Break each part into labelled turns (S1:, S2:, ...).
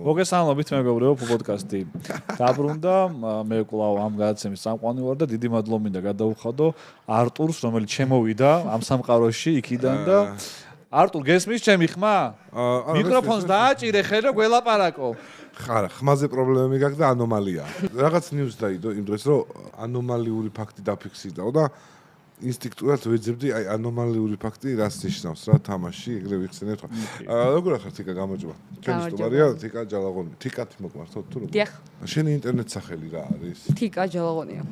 S1: მოგესალმებით მეგობრებო, პოდკასტი დაბრუნდა. მე კვლავ ამ გადაცემის წამყვანი ვარ და დიდი მადლობა მინდა გადაუხადო არტურს, რომელიც შემოვიდა ამ სამყაროში იქიდან და არტურ, გესმის ჩემი ხმა? მიკროფონს დააჭირე ხე და გველაპარაკო.
S2: ხარა, ხმაზე პრობლემები გაქვს და ანომალია. რაღაც ნიუს დაიდო იმ დროს, რომ ანომალიური ფაქტი დაფიქსირდაო და ინსტინქტურად ვეძებდი აი ანომალიური ფაქტი რას ნიშნავს რა თამაში ეგრე ვიხსენებ ხო როგორ ახარ თიკა გამარჯობა ჩვენი სტუმარია თიკა ჯალაღონი თიკათი მოგმართოთ თუ როგორ
S3: დიახ
S2: შენი ინტერნეტ სახელი რა არის
S3: თიკა ჯალაღონია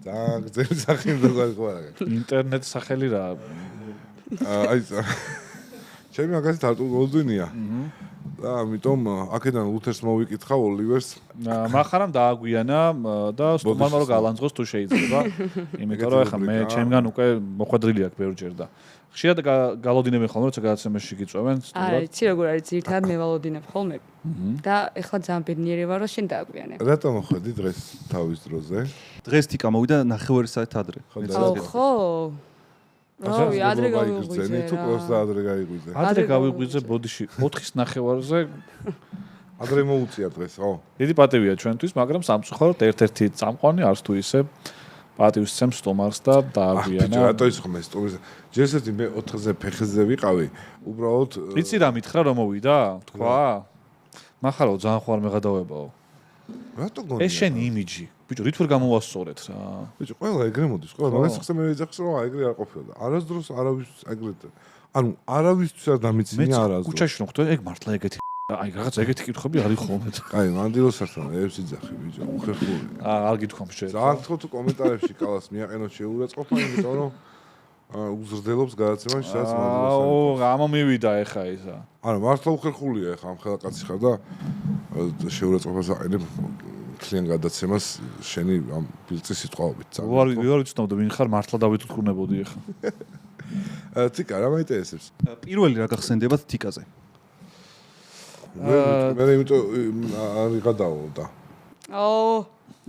S2: ძალიან გზელი სახელი როგორ ყوارა
S1: ინტერნეტ სახელი რა
S2: აი ჩემი მაგას არტურ გოლდვინია და ამიტომ აქედან ლუთერს მოვიკითხა ოლივერს
S1: მახარამ დააგვიანა და სტუმარმა რო გალანძღოს თუ შეიძლება იმიტომ რომ ახლა მე ჩემგან უკვე მოხვედრილი აქვს ბევრჯერ და ხშირად გალოდინებენ ხოლმე როცა გადაცემაში გიწვევენ
S3: არა იცი როგორ არის ძირითადად მე ვალოდინებ ხოლმე და ეხლა ძალიან ბედნიერი ვარ რომ შენ დააგვიანე
S2: რატომ მოხვედი დღეს თავის დროზე
S4: დღეს თიკა მოვიდა 9 საათით ადრე
S3: ხო რავი, ადრე გავიღვიძე.
S2: თუ პროსტა ადრე გაიღვიძე.
S1: ადრე გავიღვიძე ბოდიში 4:09-ზე.
S2: ადრე მოუწია დღეს, ხო?
S1: დიდი პატივია ჩვენთვის, მაგრამ სამწუხაროდ ერთ-ერთი წამყვანი არც თუ ისე პატივს ცემს სტუმარს და დააგვიანა.
S2: რატო ის ხომ ეს სტუმარს? ჯერსეთი მე 4-ზე ფეხზე ვიყავი, უბრალოდ
S1: იცი რა მითხრა რომ მოვიდა? თქვა? მახარო ძალიან ხوار მეღადავებაო.
S2: რატო გონია?
S1: ეს შენი იმიჯი. ბიჭო, რით ვერ გამოვასწორეთ რა?
S2: ბიჭო, ყველა ეგრე მოდის, ყველა მაგას ხსნა მე ეძახს რომ ეგრე არ ყოფილა. არასდროს არავის ეგრე. ანუ არავისთვის არ დამიცინია არასდროს.
S1: კუჩაში რომ ხვდები, ეგ მართლა ეგეთი აი რაღაც ეგეთი კითხები არის ხოლმე.
S2: აი, მანდილოსართან ეფს იძახი, ბიჭო, უხერხული.
S1: არ გითხოვ შე.
S2: ძალიან გთხოვ თუ კომენტარებში კალას მიაყენოთ შეურაცხყოფა, იმიტომ რომ უზრდელობს გადაცემაში, სადაც მანდილოსართან.
S1: აუ, გამომივიდა ეხა ისა.
S2: არა, მართლა უხერხულია ეხა ამ ხელა კაცი ხარ და შეურაცხყოფას აყენებ ძალიან გადაცემას შენი ამ ბილწის სიტყვაობით.
S1: ვარ ვიცნობ და ვინ ხარ მართლა დავითვრუნებოდი ეხა.
S2: თიკა რა მაინტერესებს?
S4: პირველი რა გახსენდებათ თიკაზე?
S2: მე იმიტომ არ ვიღადაო და.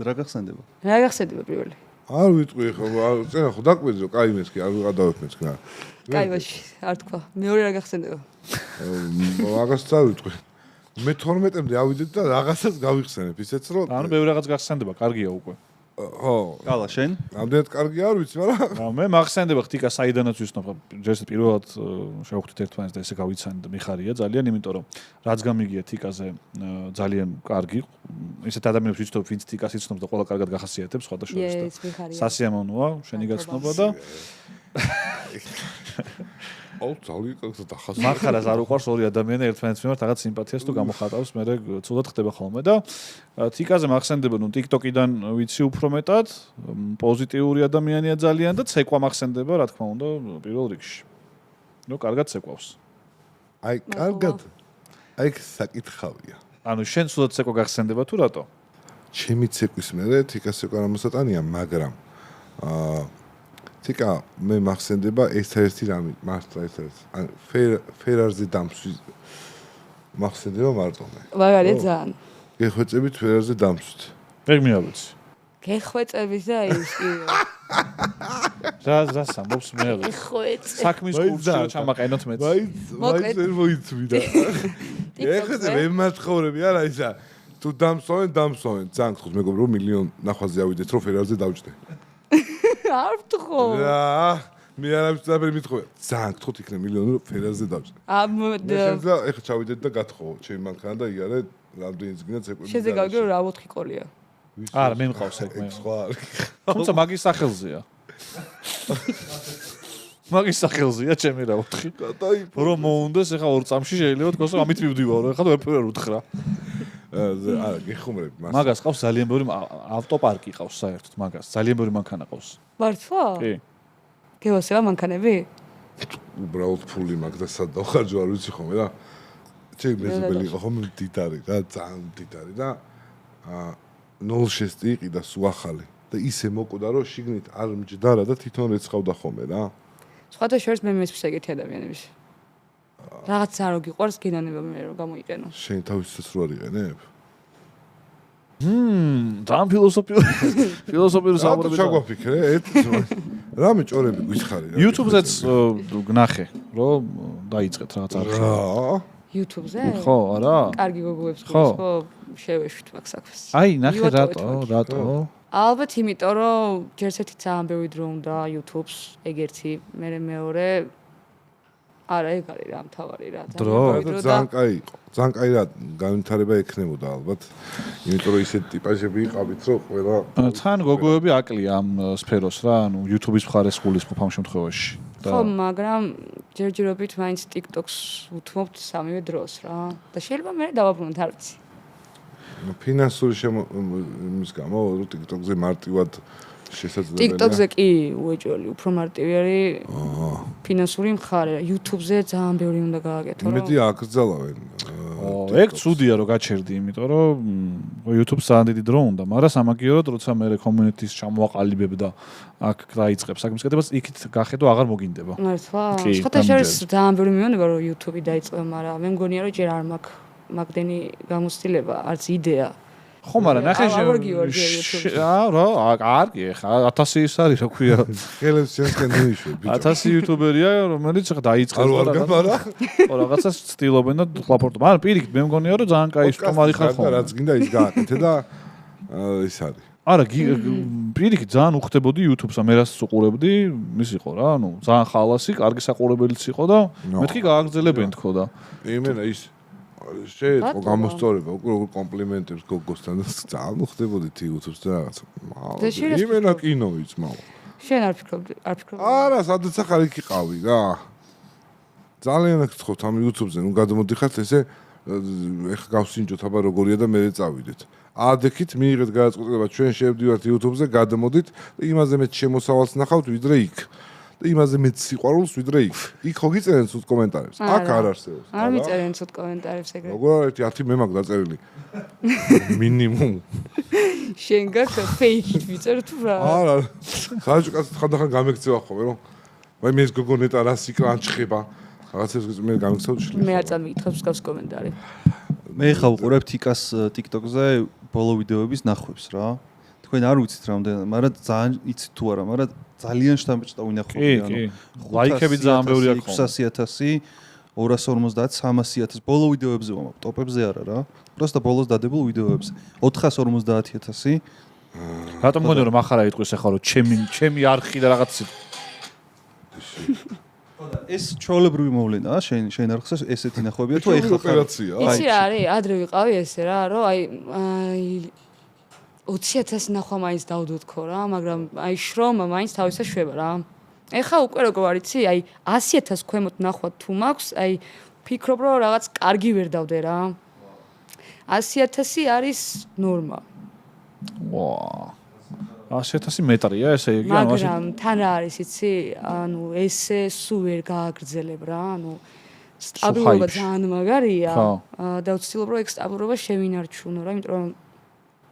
S4: რა გახსენდება?
S3: რა გახსენდება პირველი?
S2: არ ვიტყვი ხო, წენა ხო დაკვირდო, კაი მეთქი, არ ვიღადავებ მეთქი რა.
S3: კაი ვაში, არ თქვა. მეორე რა გახსენდება?
S2: მაგას არ ვიტყვი. მე 12-მდე ავიდეთ და რაღაცას გავიხსენებ ისეც რომ
S1: ანუ ბევრი რაღაც გახსენდება, კარგია უკვე.
S2: ხო.
S4: კალა შენ?
S2: ამდენად კარგი არ ვიცი, მაგრამ
S1: მე მაგხსენდება ხტიკა საიდანაც ვისნობ, ჯერ პირველად შევხვდით ერთმანეთს და ესე გავიცანი და მიხარია ძალიან, იმიტომ რომ რაც გამიგია თიკაზე ძალიან კარგი, ისეთ ადამიანებს ვიცნობ, ვინც თიკას იცნობს და ყველა კარგად გახასიათებს სხვადასხვა და სასიამოვნოა, შენი გაცნობა და
S2: აუ ძალიან კარგად დახასიათებს.
S1: მახარას არ უყვარს ორი ადამიანი ერთმანეთს მიმართ რაღაც სიმპათიას თუ გამოხატავს, მე ცუდად ხდება ხოლმე და თიკაზე მახსენდება, ნუ TikTok-იდან ვიცი უფრო მეტად, პოზიტიური ადამიანია ძალიან და ცეკვა მახსენდება, რა თქმა უნდა, პირველ რიგში. ნუ კარგად ცეკვავს.
S2: აი, კარგად. აი, საკითხავია.
S1: ანუ შენ ცუდად ცეკვა გახსენდება თუ რატო?
S2: ჩემი ცეკვის მერე თიკას ცეკვა რამოსატანია, მაგრამ თიკა მე მახსენდება ერთ-ერთი რამე, მართლა ერთ-ერთი. ან ფერარზე დამსვი მახსენდება მარტო მე.
S3: მაგარია ძალიან.
S2: გეხვეწებით ფერარზე დამსვით.
S1: ეგ მიავიცი.
S3: გეხვეწების და ის კი.
S1: რა სამბობს მე ავიცი.
S3: გეხვეწ.
S1: საქმის კურსში ჩამაყენოთ მეც.
S2: მაინც ვერ მოიცვი და. ეხლა მე მათხოვრები არა ისა. თუ დამსვენ, ძალიან გთხოვთ მეგობრო, მილიონ ნახვაზე ავიდეთ რომ ფერარზე დავჭდე.
S3: არ ვთხოვ.
S2: რა, მე არავის მithხოვე. ძალიან გთხოვთ იქნებ მილიონი რომ ფერარზე დავჭდე. და ეხლა ჩავიდეთ და გათხოვო ჩემი მანქანა და იარე რამდენი ზგინა ცეკვები.
S3: შეზე გავიგე რომ რა 4 ყოლია.
S1: არა, მე მყავს ეგ მე.
S2: სხვა არის.
S1: თუმცა მაგის სახელზეა. მაგის სახელზეა ჩემი რა 4. რომ მოუნდეს ეხლა 2 წამში შეიძლება თქოს რომ ამით მივდივარო, ეხლა ვერ უთხრა.
S2: არა, გეხუმრებ მას.
S1: მაგას ყავს ძალიან ბევრი ავტოპარკი ყავს საერთოდ მაგას. ძალიან ბევრი მანქანა ყავს.
S3: მართლა?
S1: კი.
S3: გეოსება მანქანები?
S2: უბრალოდ ფული მაგ და სად დავხარჯო არ ვიცი ხოლმე რა. ჩემი მეზობელი იყო ხოლმე დიდარი რა, ძალიან დიდარი და 06 იყიდა სულ ახალი და ისე მოკვდა რომ შიგნით არ მჯდარა და თვითონ ეცხავდა ხოლმე რა.
S3: სხვათა შორის მე მესმის ეგეთი ადამიანები. რაღაც არ გიყვარს გინონება მე რომ გამოიყენო.
S2: შენ თავისას რო არიყენებ?
S1: ძალიან ფილოსოფიური საუბრები.
S2: ჩაგვაფიქრე, რამე ჭორები გითხარი რა.
S1: YouTube-ზეც ვნახე, რომ დაიწყეთ რაღაც არხი.
S3: YouTube-ზე?
S1: ხო, არა?
S3: კარგი გოგოებს
S1: ხო.
S3: გულს ხო შევეშვით მაგ საქმეს.
S1: აი, ნახე
S3: მივატოვეთ
S1: რატო,
S3: მაგ.
S1: რატო?
S3: ალბათ იმიტომ რომ ჯერ ერთი ძალიან ბევრი დრო უნდა YouTube-ს, ეგ ერთი, მე მეორე არა ეგ არის რა მთავარი რა.
S1: დრო?
S2: ძალიან კაი იყო. ძალიან კაი რა განვითარება ექნებოდა ალბათ. იმიტომ რომ ისეთი ტიპაჟები იყავით, რომ ყველა
S1: თან გოგოები აკლია ამ სფეროს რა, ანუ YouTube-ის მხარეს გულისხმობ ამ შემთხვევაში.
S3: ხო, მაგრამ ჯერჯერობით მაინც TikTok-ს უთმობთ სამივე დროს რა. და შეიძლება მე დავაბრუნოთ, არ ვიცი.
S2: ფინანსური იმის გამო რომ TikTok-ზე მარტივად შესაძლებელია.
S3: TikTok-ზე კი უეჭველი, უფრო მარტივი არის ფინანსური მხარე. YouTube-ზე ძალიან ბევრი უნდა გააკეთო რა.
S2: იმედი აკრძალავენ.
S1: ეგ ცუდია რომ გაჩერდი, იმიტომ რომ YouTube-ს ძალიან დიდი დრო უნდა, მაგრამ სამაგიერო როცა მე community-ს ჩამოაყალიბებ და აქ დაიწყებს აქ მისკეთებას, იქით გახედო აღარ მოგინდება.
S3: მართლა?
S1: კი,
S3: სხვათა შორის ძალიან ბევრი მიონება რომ YouTube-ი დაიწყო, მაგრამ მე მგონია რომ ჯერ არ მაქვს მაგდენი გამოცდილება, არც იდეა.
S1: ხო, მაგრამ ნახე
S3: აღარ გიوارდი YouTube-ში.
S1: რა, კარგი, ხა 1000 ის არის, რა ქვია.
S2: ხელებს შენსკენ ნიშვე, ბიჭო.
S1: 1000 იუთუბერია, რომელიც ხა დაიწყეს
S2: არ გამარა.
S1: ხო, რაღაცას ცდილობენ და ხლაპორტო. მაგრამ პირიქით მე მგონია რომ ძალიან კაი სტუმარი ხარ ხო.
S2: რაც გინდა ის გააკეთე და ის არის.
S1: არა, პირიქით ძალიან უხდებოდი YouTube-ს, მე რას უყურებდი, ის იყო რა, ანუ ძალიან ხალასი, კარგი საყურებელიც იყო და მეთქი გააგრძელებენ თქო და.
S2: იმენა ის შეეწყო გამოსწორება, უკვე როგორ კომპლიმენტებს გოგოსთან და ძალიან უხდებოდით YouTube-ს და რაღაცა. იმენა კინო იცმაო.
S3: შენ არ ფიქრობდი?
S2: არა, სადაც ახალ იქ იყავი რა. ძალიან აქ ცხობთ ამ YouTube-ზე, ნუ გადმოდიხართ ესე ეხა გავსინჯოთ აბა როგორია და მე წავიდეთ. ადექით მიიღეთ გადაწყვეტილება, ჩვენ შევდივართ YouTube-ზე, გადმოდით და იმაზე მეც შემოსავალს ნახავთ ვიდრე იქ. და იმაზე მეც სიყვარულს ვიდრე იქ. იქ ხო გიწერენ ცუდ კომენტარებს? აქ არ არსებობს.
S3: არ მიწერენ ცუდ კომენტარებს ეგრე.
S2: როგორ არის 10 მე მაგ დაწერილი. მინიმუმ.
S3: შენ გაქვს ფეიქით ვიწერ თუ რა?
S2: არა. საჭკაც ხანდახან გამექცევა ხოლმე რომ ვაი მე ეს გოგო ნეტა რა სიკრან ჩხება. რაღაცებს მე გამექცევ შლი.
S3: მე არ წამიკითხებს გავს კომენტარი.
S4: მე ხა ვუყურებ TikTok-ს TikTok-ზე ბოლო ვიდეოების ნახვებს რა. თქვენ არ ვიცით რამდენი, მაგრამ ძალიან იცით თუ არა, მაგრამ ძალიან შთამბეჭდა ვინახავდი,
S1: ანუ ლაიქები ძალიან ბევრი აქვს.
S4: 600.000, 250, 300.000 ბოლო ვიდეოებზე ვამბობ, ტოპებზე არა რა. просто ბოლოს დადებულ ვიდეოებზე. 450.000.
S1: რატომ მგონია რომ ახარა იტყვის ახლა რომ ჩემი არხი და რაღაც
S4: ეს ჩაოლებრივი მოვლენაა შენ არხზე ესეთი ნახვებია თუ ეხლა
S2: ოპერაცია.
S3: იცი რა არის, ადრე ვიყავი ესე რა, რომ აი 20.000 ნახვა მაინც დავდოდქო რა, მაგრამ აი შრომა მაინც თავისა შვება რა. ეხა უკვე როგორ არ იცი, აი 100.000 ქვემოთ ნახვა თუ მაქვს, აი ფიქრობ რომ რაღაც კარგი ვერ დავდე რა. 100.000 არის ნორმა.
S1: ვა 100.000 მეტრია ესე იგი, ანუ
S3: მაგრამ თან რა არის იცი, ანუ ესე სულ ვერ გააგრძელებ რა, ანუ სტაბილურობა ძალიან მაგარია და ვცდილობ რომ ეგ სტაბილურობა შევინარჩუნო რა, იმიტომ რომ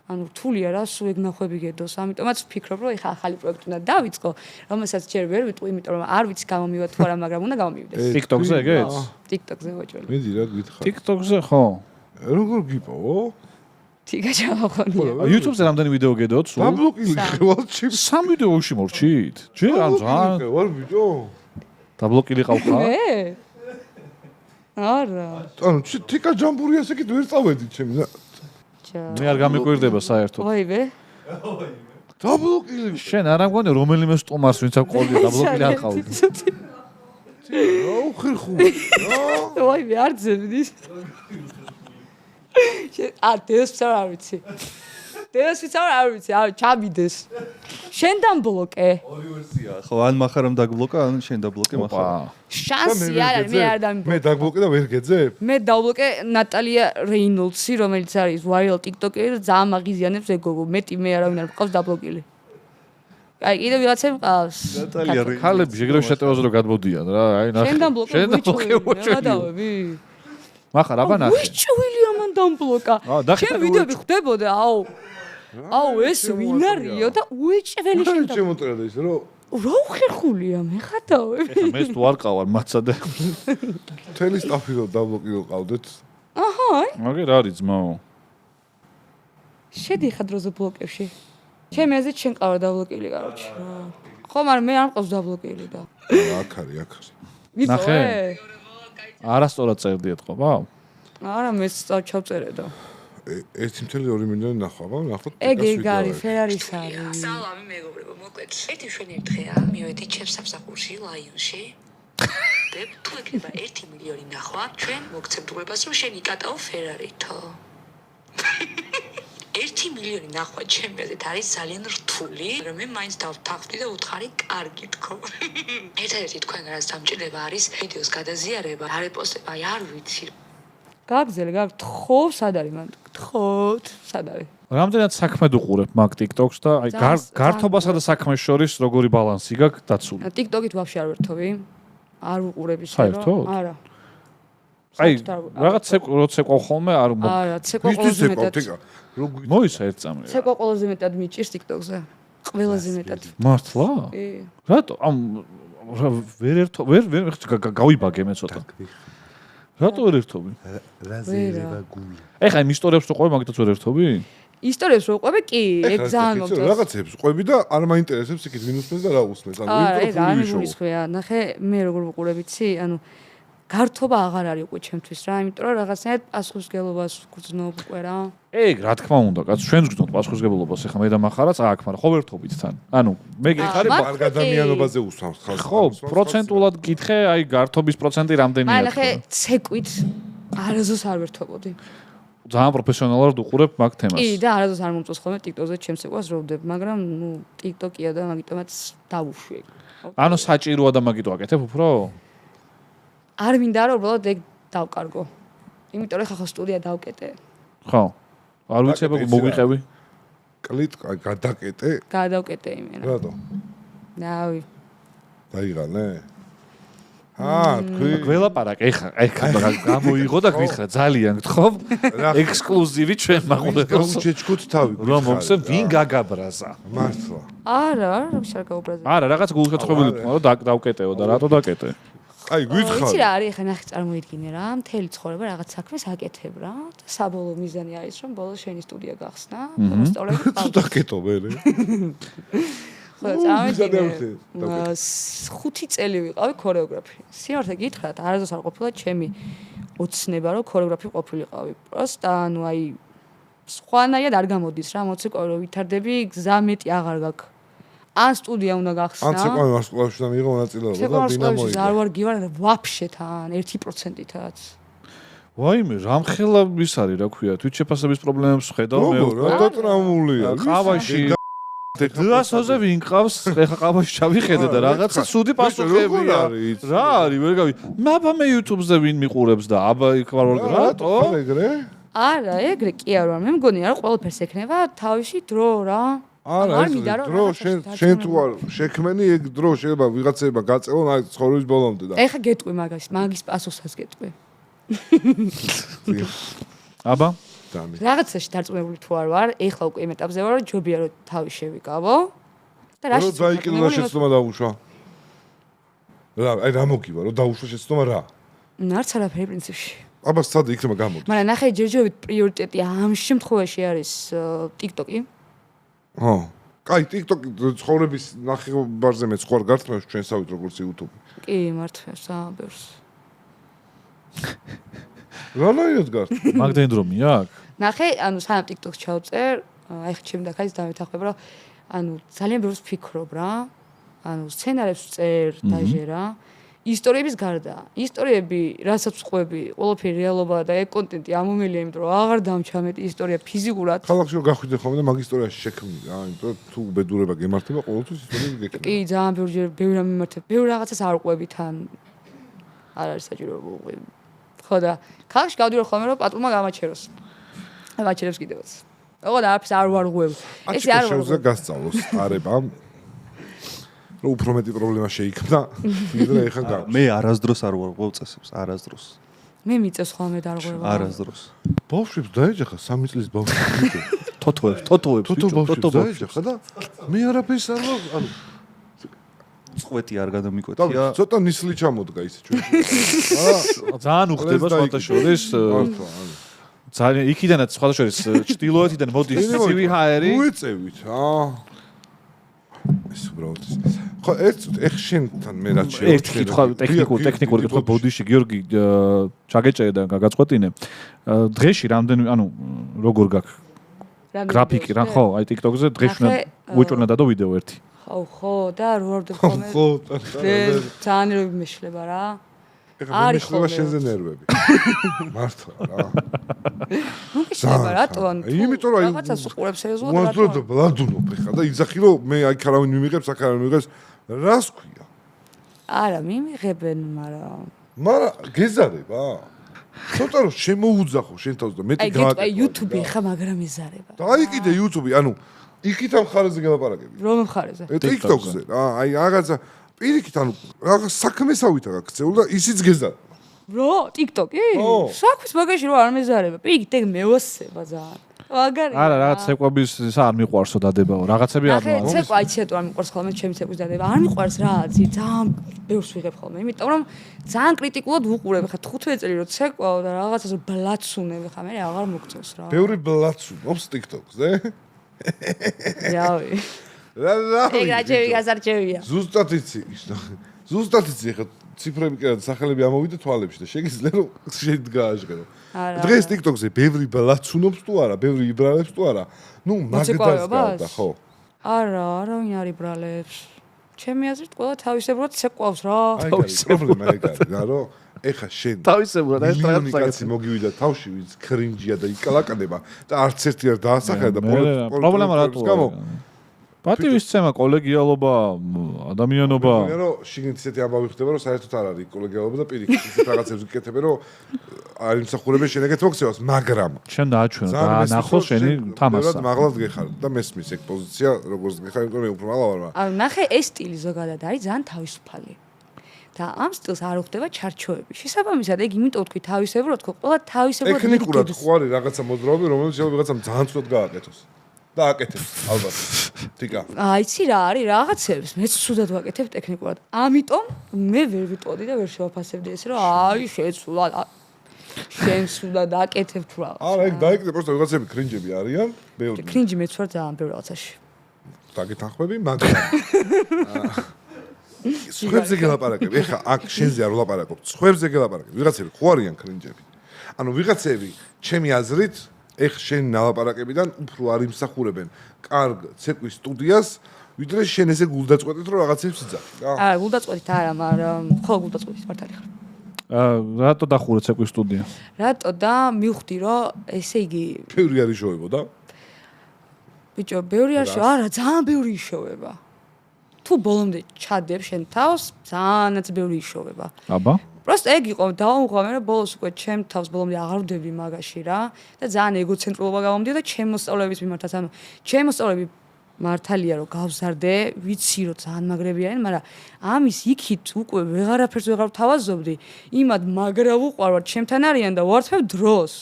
S3: ანუ რთულია რა, სულ ეგ ნახვები გედოს, ამიტომაც ვფიქრობ რომ ეხა ახალი პროექტი უნდა დავიწყო, რომელსაც ჯერ ვერ ვიტყვი, იმიტომ რომ არ ვიცი გამომივა თუ არა, მაგრამ უნდა გამომივიდეს.
S1: TikTok-ზე ეგეც?
S3: TikTok-ზე ვაჭველი.
S2: მიდი რა გითხარ.
S1: TikTok-ზე ხო?
S2: როგორ გიპოვო?
S3: თიგა ჩავახვანია.
S1: YouTube-ზე რამდენი ვიდეო გედოთ სულ?
S2: დაბლოკილი ხვალ ჩი.
S1: 3 ვიდეოში მორჩით? ჯერ არ ძალიან.
S2: ვარ ბიჭო.
S1: დაბლოკილი ყავ ხარ?
S3: მე? არა.
S2: ანუ თიკა ჯამბურიას ეგეთ ვერ წავედი ჩემი.
S1: მე არ გამიკვირდება საერთოდ.
S3: ოივე.
S2: დაბლოკილი.
S1: შენ არ ამგონია რომელიმე სტუმარს ვინც აქ ყოლია დაბლოკილი არ ყავდი.
S2: რა უხერხული.
S3: ოივე არ ძებდის. დედას არ ვიცი. დედას არ ვიცი, ჩამიდეს. შენ დამბლოკე.
S4: ორი ვერსია. ხო, ან מחარამ დაგბლოკა, ან შენ დაბლოკე מחარ.
S3: შანსი არ არის, მე არ დამბლოკე.
S2: მე დაგბლოკე და ვერ გეძებ?
S3: მე დავბლოკე ნატალია რეინოლდსი, რომელიც არის ვაირალ ტიკტოკერი და ძალიან მაგიზიანებს ეგ გოგო. მეტი მე არავინ არ მყავს დაბლოკილი. აი, კიდევ ვიღაცები მყავს.
S4: ნატალია რეინოლდსი.
S1: ხალები შეგრევ შეტევაზე რომ გადმოდიან რა, აი ნახე.
S3: შენ დამბლოკე, ვიჩვილი. გადავები.
S1: מחარ აბა ნახე.
S3: ვიჩვილი ამან დამბლოკა. შენ ვიდეოები ხდებოდა, აუ ეს ვინ არისო და უეჭველი
S2: შენ შემოწერა და ისე რომ
S3: რა უხერხულია მე ხატავები.
S1: ეხა მე თუ არ ყავარ მაცადე.
S2: თელი სტაფი რომ დაბლოკილო ყავდეთ.
S3: აჰა.
S1: მაგერ არის ძმაო.
S3: შედი ხა დროზე ბლოკებში. ჩემი აზრით შენ ყავარ დაბლოკილი, კაროჩე. ხო, მაგრამ მე არ მყავს დაბლოკილი და.
S2: აქ არის.
S1: ნახე. არასწორად წერდიეთ ყობა?
S3: არა, მეც ჩავწერე და
S2: 1.2 მილიონი ნახვა, ნახოთ.
S3: ეგ არის ფერარის არის.
S5: სალამი მეგობრებო, მოკლედ, ერთი მშვენიერი დღეა, მივედი ჩემს სამსახურში, ლაიონში. დებ თუ ეკნება 1 მილიონი ნახვა, ჩვენ მოგცემთ უებას, რომ შენ იკატაო ფერარითო. 1 მილიონი ნახვა ჩემზეც არის ძალიან რთული, რომ მე მაინც დავთანხმდი და უთხარი კარგი თქო. ერთადერთი თქვენ რაც დამჭირდება არის ვიდეოს გადაზიარება, არეპოსტება, არ ვიცი.
S3: გაგზელე, გაგთხოვ, სად არის მან? გთხოვთ, სად არის?
S1: რამდენად საქმედ უყურებ მაგ TikTok-ს და აი გართობასა და საქმეს შორის როგორი ბალანსი გაქვს დაცული?
S3: TikTok-ით ვაფშე არ ვერთობი. არ უყურებ ისე
S1: საერთოდ?
S3: არა.
S1: აი რაღაც ცეკვა ხოლმე არ
S3: არა, ცეკვა ყველაზე მეტად.
S1: მოისა ერთ წამი.
S3: ცეკვა ყველაზე მეტად მიჭირს TikTok-ზე. ყველაზე მეტად.
S1: მართლა?
S3: კი.
S1: რატო? ვერ გავიბაგე მე ცოტა. რატო ვერ ერთობი?
S2: რაზერება გული.
S1: ეხლა იმ ისტორიებს რო ყვები, მაგითაც ვერ ერთობი?
S3: ისტორიებს რო ყვები, კი, ეგ ძალიან მომწონს.
S2: რაღაცებს ყვები და არ მაინტერესებს იქით მინუსმეს და რა უსმეს.
S3: ეგ არ მიგულისხმია. ნახე, მე როგორ ვუყურებ, იცი? გართობა აღარ არის უკვე ჩემთვის რა, იმიტომ რომ რაღაცნაირად პასუხისგებლობას გრძნობ უკვე რა.
S1: ეგ რა თქმა უნდა, კაც ჩვენს გძნობთ პასუხისგებლობას, ეხლა მე და მახარაც აქ, მაგრამ ხო ვერთობით თან. მე გიხარი
S2: არ ადამიანობაზე უსვამს ხალხს.
S1: ხო, პროცენტულად გითხე, აი გართობის პროცენტი რამდენია?
S3: მაგრამ ნახე, ცეკვით არაზოს არ ვერთობოდი.
S1: ძალიან პროფესიონალურად უყურებ მაგ თემას.
S3: კი, და არაზოს არ მომწონს ხოლმე TikTok-ზე ჩემს ცეკვას რო ვდებ, მაგრამ TikTok-ია და მაგიტომაც დავუშვი.
S1: ანუ საჭიროა და მაგიტო აკეთებ უფრო?
S3: არ მინდა რომ უბრალოდ ეგ დავკარგო. იმიტომ რომ ხახო სტუდია დავკეტე.
S1: ხო. არ ვიცი აბა მოგვიყევი.
S2: კლიტ გადაკეტე.
S3: გადავკეტე იმენა.
S2: რატო?
S3: ნავი.
S2: დაიღალე? თქვი
S1: გველაპარაკ ეხა გამოიღო და გითხრა ძალიან გთხოვ ექსკლუზივი ჩვენ მაყურებელს
S2: გაუჩეჩქოთ თავი
S1: რომ მოხსენ ვინ გაგაბრაზა
S2: მართლა
S3: არა შარ გაუბრაზა
S1: არა რაღაც გულხეთხოვილი თქვა რომ დაკეტეო და რატო დაკეტე
S2: აი გითხარ
S3: იცი რა არის ეხა ნახე წარმოიდგინე რა მთელი ცხოვრება რაღაც საქმეს აკეთებ რა და საბოლოო მიზანი არის რომ ბოლოს შენი სტუდია გახსნა და მოსწავლეები
S2: თუ დაკეტო მერე
S3: ხო წავედგინე 5 წელი ვიყავი ქორეოგრაფი სიმართლე გითხრათ არასდროს არ ყოფილა ჩემი ოცნება რომ ქორეოგრაფი ყოფილიყავი პროსტა ანუ აი სხვანაირად არ გამოდის რა მოცეკვავი რომ ვითარდები გზა მეტი აღარ გაქვს ან სტუდია უნდა გახსნა
S2: ან ცეკვავი ვარსკვლავშიდან მიიღო მონაწილეობა და დინამო
S3: არ ვარ გივარ ვაფშე თან 1%-ით
S1: ვაიმე რამხელა ის არის რა ქვია თვითშეფასების პრობლემებს ხედავ მე
S2: რა დატრამულია
S1: ყავაში დღასოზე ვინ ყავს ეხა ყავაში ჩავიხედე და რაღაცა სუდი პასუხებია რა არის ვერ გავი აბა მე YouTube-ზე ვინ მიყურებს და აბა იქ ვარ რატო
S2: ეგრე
S3: არა ეგრე კი არ ვარ მე მგონია რომ ყველაფერს ექნება თავისი დრო რა
S2: არა დრო შენ თუ არ შექმენი ეგ დრო შეიძლება ვიღაცება გაწევონ აი ცხოვრების ბოლომდე და
S3: ეხა გეტყვი მაგის პასუხსაც გეტყვი
S1: აბა
S3: რაღაცაში დარწმუნებული თუ არ ვარ ეხლა უკვე იმ ეტაპზე ვარ რომ ჯობია რომ თავი შევიკავო და რაში
S2: დაიკილა შეცდომა დაუშვა რა აი რა მოგივა რომ დაუშვა შეცდომა რა
S3: არც არაფერი პრინციპში
S2: აბა სად იქნება გამოდის
S3: მაგრამ ნახე ჯერჯერობით პრიორიტეტი ამ შემთხვევაში არის TikTok-ი
S2: ხო კაი TikTok-ი ცხოვრების ნახევარზე მეც ხوار გართმევს ჩვენსავით როგორც YouTube-ი
S3: კი მართლა საერთოდ
S2: რანაირად გარ
S1: მაგდენ დრომი აქვს
S3: ნახე ანუ სანამ TikTok-ს ჩავწერ აი ხა ჩემი დაქაის დამეთახმება რომ ანუ ძალიან ბევრს ვფიქრობ რა ანუ სცენარებს წერ დაჟერა ისტორიების გარდა ისტორიები რასაც ყვები ყველაფერი რეალობაა და ეგ კონტენტი ამომელია იმიტომ რომ აღარ დამჩამეტი ისტორია ფიზიკურად
S2: ხალხში რომ გახვიდე ხოლმე და მაგ ისტორიაში შექმნი რა იმიტომ რომ თუ ბედურება გემართება ყოველთვის ისტორიები გექნება
S3: კი ძალიან ბევრი რამ მიმართებ ბევრი რაღაცას არ ყვები თან არ არის საჭირო ვყვები ხო და ხალხში გავდივარ ხოლმე რომ პატრულმა გამაჩეროს მაჩერებს კიდევაც ოღონდ არაფერს არ ვარღვევ ეს არ
S2: შეუძლია გასწავლოს არებამ რომ უფრო მეტი პრობლემა შეიქმნა ვიდრე ეხა გაქვს
S4: მე არასდროს არ ვარღვევ წესებს არასდროს
S3: მე მიწევს ხოლმე დარღვევა
S4: არასდროს
S2: ბავშვებს დაეჯახა 3 წლის ბავშვებს
S1: თოთოებს
S2: დაეჯახა და მე არაფერს არ ვარ ანუ
S4: წვეთი არ გადამიკვეთია
S2: ცოტა ნისლი ჩამოდგა ისე ჩვენ
S1: ძალიან უხდება სხვათა შორის ძალიან იქიდანაც სხვათა შორის ჩtildeოეთიდან მოდის ცივი ჰაერი
S2: უეწევით ეს უბრალოდ ხო ეხ შენთან მე რაც შევეცდები
S1: ერთი კითხვა ტექნიკური კითხვა ბოდიში გიორგი ჩაგეჭერე და გაგაწყვეტინე დღეში რამდენი როგორ გაქვს გრაფიკი რა ხო აი TikTok-ზე დღეში უეჭვნა და ვიდეო ერთი
S3: ხო და რო ვარდებ ხოლმე ხო ძალიან როი მეშლება რა
S2: არის ხოლმე შენზე ნერვები მართლა რა
S3: ნუ მეშლება რატო
S2: იმიტომ რომ
S3: რაღაცას უყურებ სერიოზულად
S2: უასდროდ ბლადუნობ ხა და იძახი რომ მე აი ქარავინ მიმიღებს აქ არავინ მიმიღებს რას ქვია
S3: არა მიმიღებენ
S2: მაგრამ გეზარება ცოტა რომ შემოუძახო შენ თავს და მეტი გააკეთე
S3: აი YouTube ხა მაგრამ ეზარება
S2: და აი კიდე YouTube იქით ამ ხარეზე გელაპარაკები
S3: რომ მხარეზე
S2: TikTok-ზე აი რაღაცა პირიქით რაღაც საქმესავით აქცეულ და ისიც გეზარება
S3: რო TikTok-ი საქმის მაგაში რო არ მეზარება პირიქით ეგ მეოსება ძალიან მაგარი
S1: არა რაღაც ცეკვების არ მიყვარსო დადებაო რაღაცები არ
S3: ნახე ცეკვა აიცეთო არ მიყვარს ხოლმე ჩემი ცეკვის დადება არ მიყვარს რა აცი ძალიან ბევრს ვიღებ ხოლმე იმიტომ რომ ძალიან კრიტიკულად ვუყურებ ხა 15 წელი რო ცეკვაო და რაღაცას ბლაცუნებ ხა მე აღარ მოგწევს რა
S2: ბევრი ბლაცუნობს TikTok-ზე
S3: რავი ეგ რაჭები გაზარჭებია
S2: ზუსტად იცი ხა ციფრები კიდე სახელები ამოვიდა თვალებში და შეგიძლია რომ შედგააჟღერო დღეს TikTok-ზე ბევრი ბლაცუნობს თუ არა ბევრი იბრალებს თუ არა ნუ მაგდას გავდა ხო
S3: არა არავინ არ იბრალებს ჩემი აზრით ყველა თავისებურად ცეკვავს რა
S2: პრობლემა ეგ არის რა რომ ეხა შენ
S1: თავისებურად ეს
S2: მილიონი კაცი მოგივიდა თავში ვინც ქრინჯია და იკალაკდება და არც ერთი არ დაასახა და
S1: პრობლემა რატოა პატივისცემა კოლეგიალობა ადამიანობა
S2: მე რომ შიგნით ისეთი ამბავი ხდება რომ საერთოდ არ არის კოლეგიალობა და პირიქით ისეთ რაღაცებს ვიკეთებ რომ არ იმსახურებენ შენ ეგეთ მოქცევას მაგრამ
S1: შენ დააჩვენო და ნახო შენი თამასა
S2: ბევრად მაღლად გეხარ და მესმის ეგ პოზიცია როგორც გეხარ იმიტომ რომ მე უფრო მაღლა ვარ
S3: ანუ ნახე ეს სტილი ზოგადად არის ძალიან თავისუფალი და ამ სტილს არ უხდება ჩარჩოები. შესაბამისად, ეგ იმიტომ ვთქვი თავისებურად, ხო, ყველა თავისებურად
S2: ტექნიკურად ხო არის რაღაცა მოძრაობები, რომელიც შეიძლება ვიღაცამ ძალიან ცუდად გააკეთოს. და აკეთებს, ალბათ. თიკა.
S3: იცი რა არის, რაღაცებს მეც ცუდად ვაკეთებ ტექნიკურად. ამიტომ მე ვერ ვიტყოდი და ვერ შევაფასებდი ესე, რომ აი შენ ცუდად აკეთებ თუ რაღაც.
S2: არა, ეგ დაიკიდე, просто ვიღაცები კრინჯები არიან, ბევრი.
S3: კრინჯი მეც ვარ ძალიან ბევრ რაღაცაში.
S2: დაგეთანხმები, მაგრამ სხვებზე გელაპარაკები. ეხა აქ შენზე არ ვლაპარაკობ. სხვებზე გელაპარაკები. ვიღაცები ხო არიან კრინჯები. ანუ ვიღაცები, ჩემი აზრით, ეხ შენ ნალაპარაკებიდან უფრო არ იმსახურებენ კარგ ცეკვის სტუდიას, ვიდრე შენ ესე გულდაწყვეტით რომ რაღაცებს იძახი, რა?
S3: არა, გულდაწყვეტით არა, მაგრამ ხო გულდაწყვეტით მართალი ხარ.
S1: რატო დახურე ცეკვის სტუდია?
S3: რატო და მივხვდი რომ ესე იგი
S2: ბევრი არის შოებოდა?
S3: ბიჭო, ბევრი არ არა, ძალიან ბევრი იშოვება. თუ ბოლომდე ჩადებ შენ თავს, ძალიანაც ბევრი იშოვება.
S1: აბა
S3: просто ეგ იყო დაუღამე რომ ბოლოს უკვე ჩემ თავს ბოლომდე აღარ ვდები მაგაში რა და ძალიან ეგოცენტრულობა გამომდიოდა ჩემ მოსწავლეების მიმართაც ანუ ჩემ მოსწავლეები მართალია რომ გავზარდე ვიცი რომ ძალიან მაგრები არიან მაგრამ ამის იქით უკვე ვეღარაფერს ვეღარ ვთავაზობდი იმად მაგრა ვუყარვარ ჩემთან არიან და ვართვებ დროს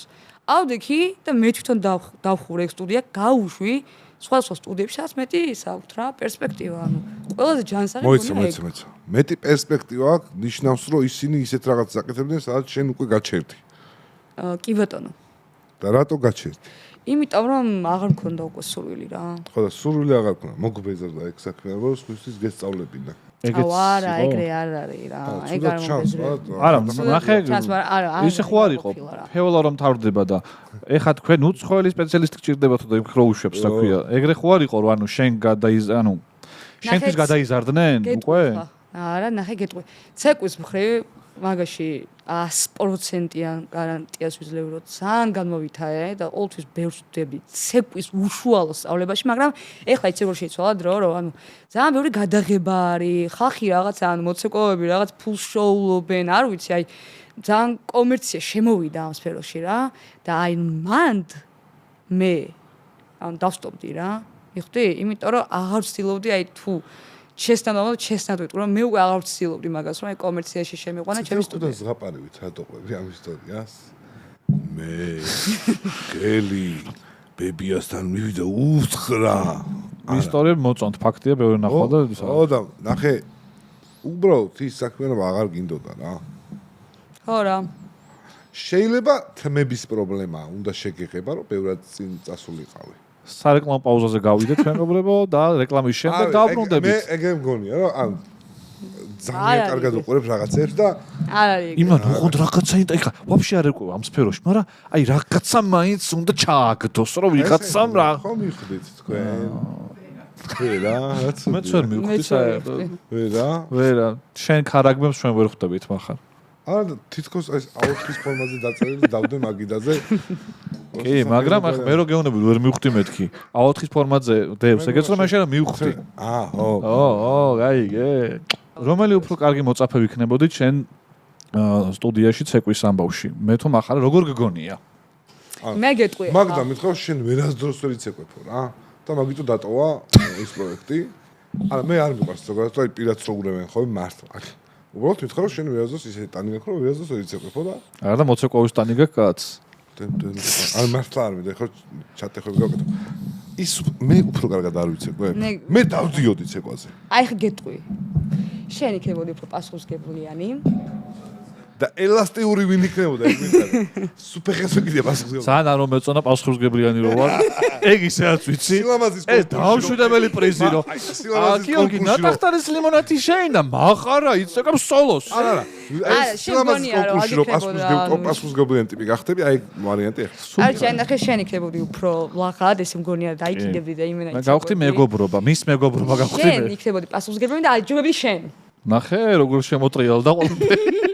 S3: ავდექი და მე თვითონ დავხურე ეგ სტუდია გავუშვი სხვა სტუდიებში სადაც მეტი საუბრთ რა პერსპექტივა ანუ ყველაზე ჯანსაღი
S2: მოიცა მეტი პერსპექტივა აქვს ნიშნავს რომ ისინი ისეთ რაღაცას აკეთებდნენ სადაც შენ უკვე გაჩერდი
S3: კი ბატონო
S2: და რატო გაჩერდი
S3: იმიტომ რომ აღარ მქონდა უკვე სურვილი რა
S2: ხო და სურვილი აღარ მქონდა მოგბეზარდა ეგ საქმე რომ სხვისთვის გესწავლებინა
S3: არა ეგრე არ არის რა ეგ არ მომბეზრება
S1: არა ნახე ისე ხო არ იყო ფეოლა რომ თავდება და ეხა თქვენ უცხოელი სპეციალისტი გჭირდებათ და იქ რო უშვებს რა ქვია ეგრე ხო არ იყო რომ ანუ შენ ანუ შენთვის გადაიზარდნენ უკვე
S3: არა ნახე გეტყვი ცეკვის მხრივ მაგაში 100%-იან გარანტიას ვიძლევი რომ ძალიან განმოვითაე და ყოველთვის ბევრს ვდები ცეკვის უშუალო სწავლებაში მაგრამ ეხლა იცი როგორ შეიცვალა დრო რომ ანუ ძალიან ბევრი გადაღება არის ხალხი რაღაცა ანუ მოცეკვავები რაღაც ფულს შოულობენ არ ვიცი აი ძალიან კომერცია შემოვიდა ამ სფეროში რა და აი მანდ მე ანუ დავსტოპდი რა მიხდი იმიტომ რომ აღარ ვცდილობდი აი თუ შესტანავ ვიტყვი რომ მე უკვე აღარ ვცდილობდი მაგას რომ აი კომერციაში შემიყვანა ჩემი სტუდია.
S2: და ზღაპარივით რატო ყვები ამ ისტორიას? მე გელი ბებიასთან მივიდა უთხრა.
S1: ისტორია მოწონთ ფაქტია ბევრი ნახვა და
S2: ხო და ნახე უბრალოდ ის საქმიანობა აღარ გინდოდა რა.
S3: ხო რა.
S2: შეიძლება თმების პრობლემაა, უნდა შეგეხება რომ ბევრად წინ წასულიყავი.
S1: სარეკლამო პაუზაზე გავიდეთ მეგობრებო და რეკლამის შემდეგ დავბრუნდებით.
S2: მე ეგრე მგონია რომ ან ძალიან კარგად უყურებ რაღაცებს და
S3: არ არის.
S1: იმან უყოდ რაღაცა ეხლა ვაფშე არ ეკვევა ამ სფეროში, მაგრამ აი რაღაცა მაინც უნდა ჩააგდოს, რომ ვიღაცამ რა.
S2: ხო მივხვდით თქვენ. ვერა, რაც
S1: მეც ვერ მივხვდი საერთოდ.
S2: ვერა.
S1: ვერა, შენ ქარაგბებს ჩვენ ვერ ხვდებით מחარ.
S2: არა, თითქოს ეს აუთხის ფორმაზე დაწერილი დავდე მაგიდაზე.
S1: კი, მაგრამ ახლა მე რო გეუბნები ვერ მივხვდი მეთქი. აუთხის ფორმაზე დევს, ეგეც რომ მე შენ მივხვდი.
S2: ხო.
S1: გაიგე. რომელი უფრო კარგი მოწაფე ვიქნებოდი ჩვენ სტუდიაში ცეკვის ამბავში. მე თუ מחარ როგორ გგონია?
S3: მე გეტყვი.
S2: მაგდა მითხრა შენ ვერასდროს ვერ იცეკვეფო რა. და მაგიტო დატოვა ეს პროექტი. არა, მე არ მიყვარს ზოგადად, აი პირად როგორებენ ხო მართლა. უბრალოდ მითხრა რომ შენ ვერასდროს ისე ტანი გაქვს, რომ ვერასდროს ვერ იცეკვეფო და
S1: არა და მოცეკვავის ტანი გაქვს კაც.
S2: არ მართლა არ მინდა ხო ჩატეხები გავკეთო. ის მე უფრო კარგად არ ვიცეკვე. მე დავდიოდი ცეკვაზე.
S3: აი ხა გეტყვი. შენ იქნებოდი უფრო პასუხისგებლიანი.
S2: და ელასტიური ვინ იქნებოდა ეს მითხრა. სუპერხეს ვიკიდე პასუხისგებლიანი.
S1: ძალიან არ მომეწონა პასუხისგებლიანი რო ვარ. ეგ ისეაც ვიცი.
S2: სილამაზის
S1: ეს დაუშვიდებელი პრიზი რო. გიორგი ნატახტარის ლიმონათი შეინდა, მაყარა იცეკამ სოლოს.
S2: არა.
S3: შეგონია რომ აგიქნებოდა
S2: პასუხისგებლიანი ტიპი გახდები, აი ვარიანტი ახლა.
S3: არ შენ ნახე შენ იქნებოდი უფრო ლაღად ესე მგონია დაიკიდებდი და იმენა
S1: მე გავხდი მეგობრობა, მის მეგობრობა გავხდი
S3: შენ
S1: მე.
S3: იქნებოდი პასუხისგებლიანი და აჯობები შენ.
S1: ნახე როგორ შემოტრიალდა ყველაფერი.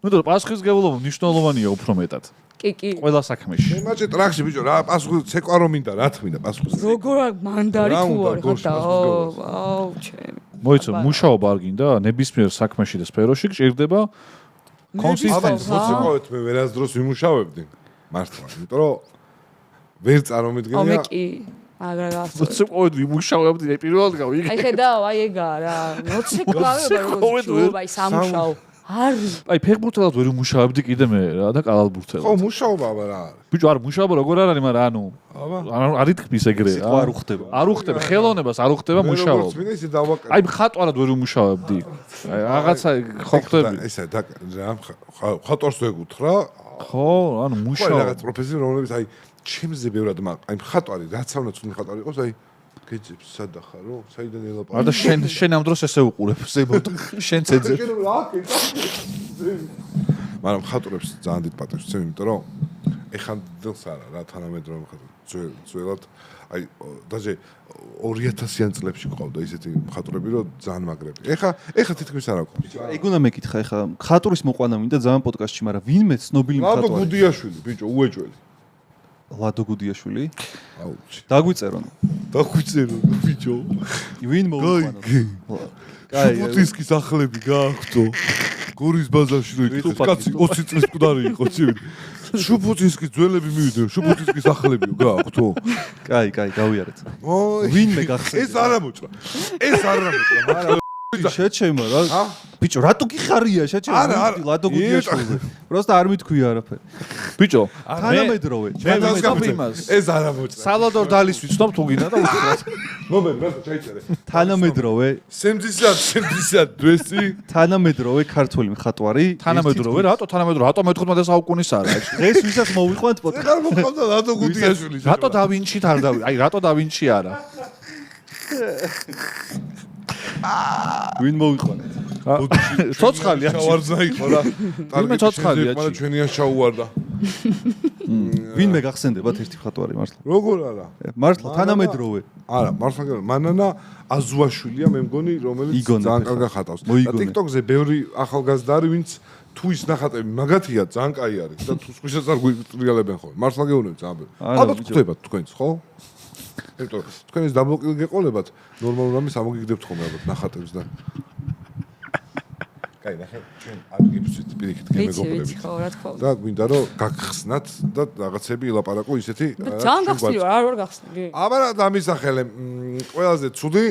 S1: ნუ პასუხისგებლობა მნიშვნელოვანია უფრო მეტად.
S3: კი.
S1: ყველა საქმეში.
S2: მე მაჭე ტრაქში ბიჭო რა პასუხი ცეკვა რომ მინდა რა თქმა უნდა პასუხი.
S3: როგორ მანდარი თუ არ ხარ აუ ჩემ.
S1: მოიცო მუშაობა არ გინდა ნებისმიერ საქმეში და სფეროში გჭირდება კონსისტენცია.
S2: მოცეკვავეთ მე ვერასდროს ვიმუშავებდი. მართლა, იმიტომ რომ ვერ წარმომიდგენია.
S3: მე კი აგრა გასწორე.
S1: მოცეკვავეთ ვიმუშავებდი პირველად გავიგე.
S3: აი ხედავ, აი ეგა რა. მოცეკვავება როგორ აი სამუშაო. არის.
S1: აი ფეხბურთელად ვერ ვიმუშავებდი კიდე მე რა და კალათბურთელად.
S2: ხო მუშაობა რა არის.
S1: ბიჭო არ მუშაობა როგორ არ არის, მაგრამ ანუ არ ითქმის ეგრე რა.
S4: არ უხდება.
S1: არ უხდება ხელოვნებას, არ უხდება მუშაობა.
S2: მე ისე დავაკეთე.
S1: აი ხატვარად ვერ ვიმუშავებდი. აი რაღაცა ხო ხდები.
S2: ესა და რა ხატვარს ვეკუთხრა.
S1: ხო, ანუ
S2: ხო
S1: მუშაობა.
S2: რაღაც პროფესიები რომლებიც აი ჩემზე ბევრად აი ხატვარი რაც ავნაც უნდა ხატვარი იყოს აი გეძებს სადა ხარო? საიდან ელაპარაკო?
S1: არა შენ ამ დროს ესე უყურებ ზებოთ. შენც ეძებ.
S2: მაგრამ ხატვრებს ძალიან დიდ პატივს ვცემ, იმიტომ რომ ეხანდელს არა რა თანამედროვე ხატვარი. ძველად აი დაჟე 2000-იან წლებში ყავდა ისეთი ხატვრები, რომ ძალიან მაგრები. ეხა თითქმის არ აქვს.
S4: ეგ უნდა მეკითხა ეხა ხატურის მოყვანა მინდა ძალიან პოდკასტში, მაგრამ ვინმე ცნობილი
S2: ლადო
S4: მხატვარი.
S2: გუდიაშვილი, ბიჭო, უეჭველი.
S4: ლადო გუდიაშვილი?
S2: აუჩი.
S4: დაგვიწერონ.
S2: დაგვიწერო, ბიჭო.
S4: ვინ მოუყვანა?
S2: შუბუტისკის ახლები გააქვთო. გორის ბაზარში რო იქ კაცი 20 წლის მკვდარი იყო, ცივი. შუბუტისკის ძველები მივიდნენ, შუბუტისკის ახლებიო გააქვთო.
S4: კაი, გავიარეთ. ვინმე გახსენდა?
S2: ეს არ ამოჭრა. ეს არ ამოჭრა, მაგრამ
S4: შეჩემო რა. ბიჭო, რატო გიხარია შეჩემო?
S2: არა.
S4: ლადო გუდიაშვილი. პროსტა არ მithქვია არაფერი.
S1: ბიჭო,
S4: თანამედროვე.
S2: ეს არ ამოჭრა.
S1: სალვადორ დალის ვიცნობ თუ გინდა და უთხრათ.
S2: მომენ, რა ჩაიწერე.
S4: თანამედროვე.
S2: სემძისა დრესი.
S4: თანამედროვე ქართველი მხატვარი.
S1: თანამედროვე, რატო თანამედროვე? რატო მე-15 საუკუნის არა?
S4: დღეს ვისაც მოვიყვანთ პოდკასტი.
S2: არ მოხდა ლადო გუდიაშვილი.
S1: რატო დავინჩი არ დავი? აი რატო დავინჩი არა?
S4: ვინ მოვიყვანეთ?
S1: ცოცხალია.
S2: ჩავარძა იყო რა.
S1: ვინმე ცოცხალია.
S2: მაგრამ ჩვენიან ჩაუვარდა.
S4: ვინმე გახსენდებათ ერთი მხატვარი მართლა?
S2: როგორ არა?
S4: მართლა თანამედროვე.
S2: არა, მართლა მანანა აზუაშვილია, მე მგონი, რომელიც ძალიან კარგად ხატავს. და TikTok-ზე ბევრი ახალგაზრდა არის, ვინც თუ ის ნახატები მაგათია, ძალიან კაი არის და თუ სხვისაც არ გვიტრიალებენ ხოლმე. მართლა გეუბნები ძალიან ბევრი. ალბათ გვხვდებათ თქვენც, ხო? იმიტომ თქვენ ეს დაბლოკილი გეყოლებათ, ნორმალურ ამის ამოგიგდებთ ხოლმე ალბათ ნახატებს და კაი, ნახე, ჩვენ აგიფსვით პირიქით გემეგობრებით.
S3: ვიცი, ხო, რა თქმა უნდა.
S2: და გვინდა რომ გაგხსნათ და რაღაცები ილაპარაკო ისეთი
S3: ძალიან გახსნილი ვარ, არ გახსნილი.
S2: აბარა დამისახელე ყველაზე ცუდი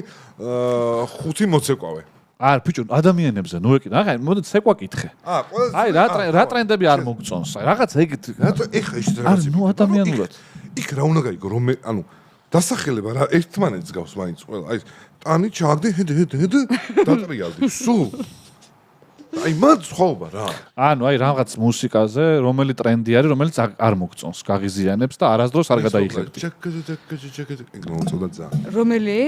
S2: ხუთი მოცეკვავე.
S1: არ ბიჭო, ადამიანებზე ნუ ეკითხე. ახლა მოდი ცეკვა კითხე.
S2: ყველაზე
S1: აი რა ტრენდები არ მოგწონს? აი რაღაც ეგეთ
S2: რატო ეხა ის
S1: არ ნუ ადამიანურად.
S2: იქ რა უნდა გაიგო რომ მე ანუ დასახელება რა ერთმანეთს გავს მაინც ყველა. აი ტანი ჩაგდი ჰედ დატრიალდი. სულ აი მან ცხოვრება რა.
S1: ანუ აი რაღაც მუსიკაზე, რომელი ტრენდი არის, რომელიც არ მოგწონს, გაღიზიანებს და არასდროს არ გადაიხებდი.
S2: ეგრეწოდა ძალიან.
S3: რომელი?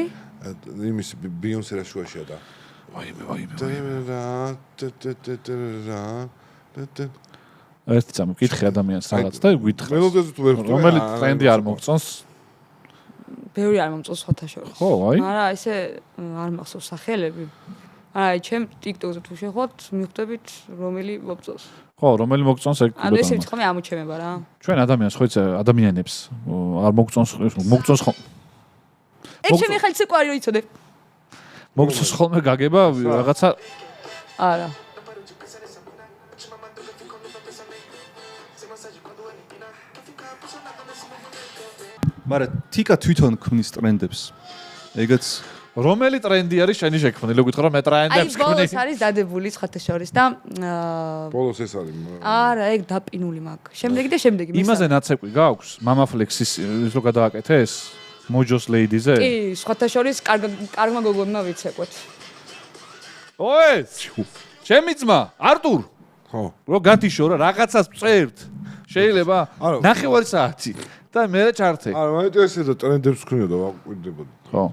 S2: იმის ბიონსე რა შუაშია და.
S1: ერთი წამი ვკითხე ადამიანს რაღაც და გვითხრა.
S2: მელოდიაზე თუ ვერ ხვდები.
S1: რომელი ტრენდი არ მოგწონს?
S3: ბევრი არ მომწონს სხვათა შორის.
S1: ხო, აი.
S3: მაგრამ ესე არ მახსოვს სახელები. აი, ჩემ TikTok-ზე თუ შეხვდით, მიხვდებით რომელი მომწონს.
S1: ხო, რომელი მოგწონს ეგ
S3: ანუ ესე ვთქვი, ამოჩემება რა.
S1: ჩვენ ადამიანს ხო იცი ადამიანებს არ მოგწონს ხო?
S3: ეგ ჩემი ხალხი ყვარი რომ იცოდე.
S1: მოგწონს ხოლმე გაგება რაღაცა
S3: არა.
S4: მაგრამ თიკა თვითონ ქმნის ტრენდებს. ეგაც
S1: რომელი ტრენდი არის შენი შექმნილი? გითხრა რომ მე ტრენდებს
S3: აი, ბოლოს
S1: ქმნი.
S3: არის დადებული სხვათა შორის და
S2: ბოლოს ეს არის.
S3: არა, ეგ დაპინული მაგ. შემდეგი და შემდეგი.
S1: იმაზე ნაცეკვი გაქვს? მამა ფლექსის ის რო გადააკეთეს? მოჯოს ლეიდიზე?
S3: კი, სხვათა შორის კარგმა გოგონმა ვიცეკვეთ.
S1: ოე! ჩემი ძმა, არტურ.
S2: ხო.
S1: რო გათიშო რა რაღაცას წერთ. შეიძლება
S2: არა.
S1: 9 საათი და მე ჩართე.
S2: არა, მაინც ესე და ტრენდებს ქმნიო და ვაკვირდებოდი.
S1: ხო.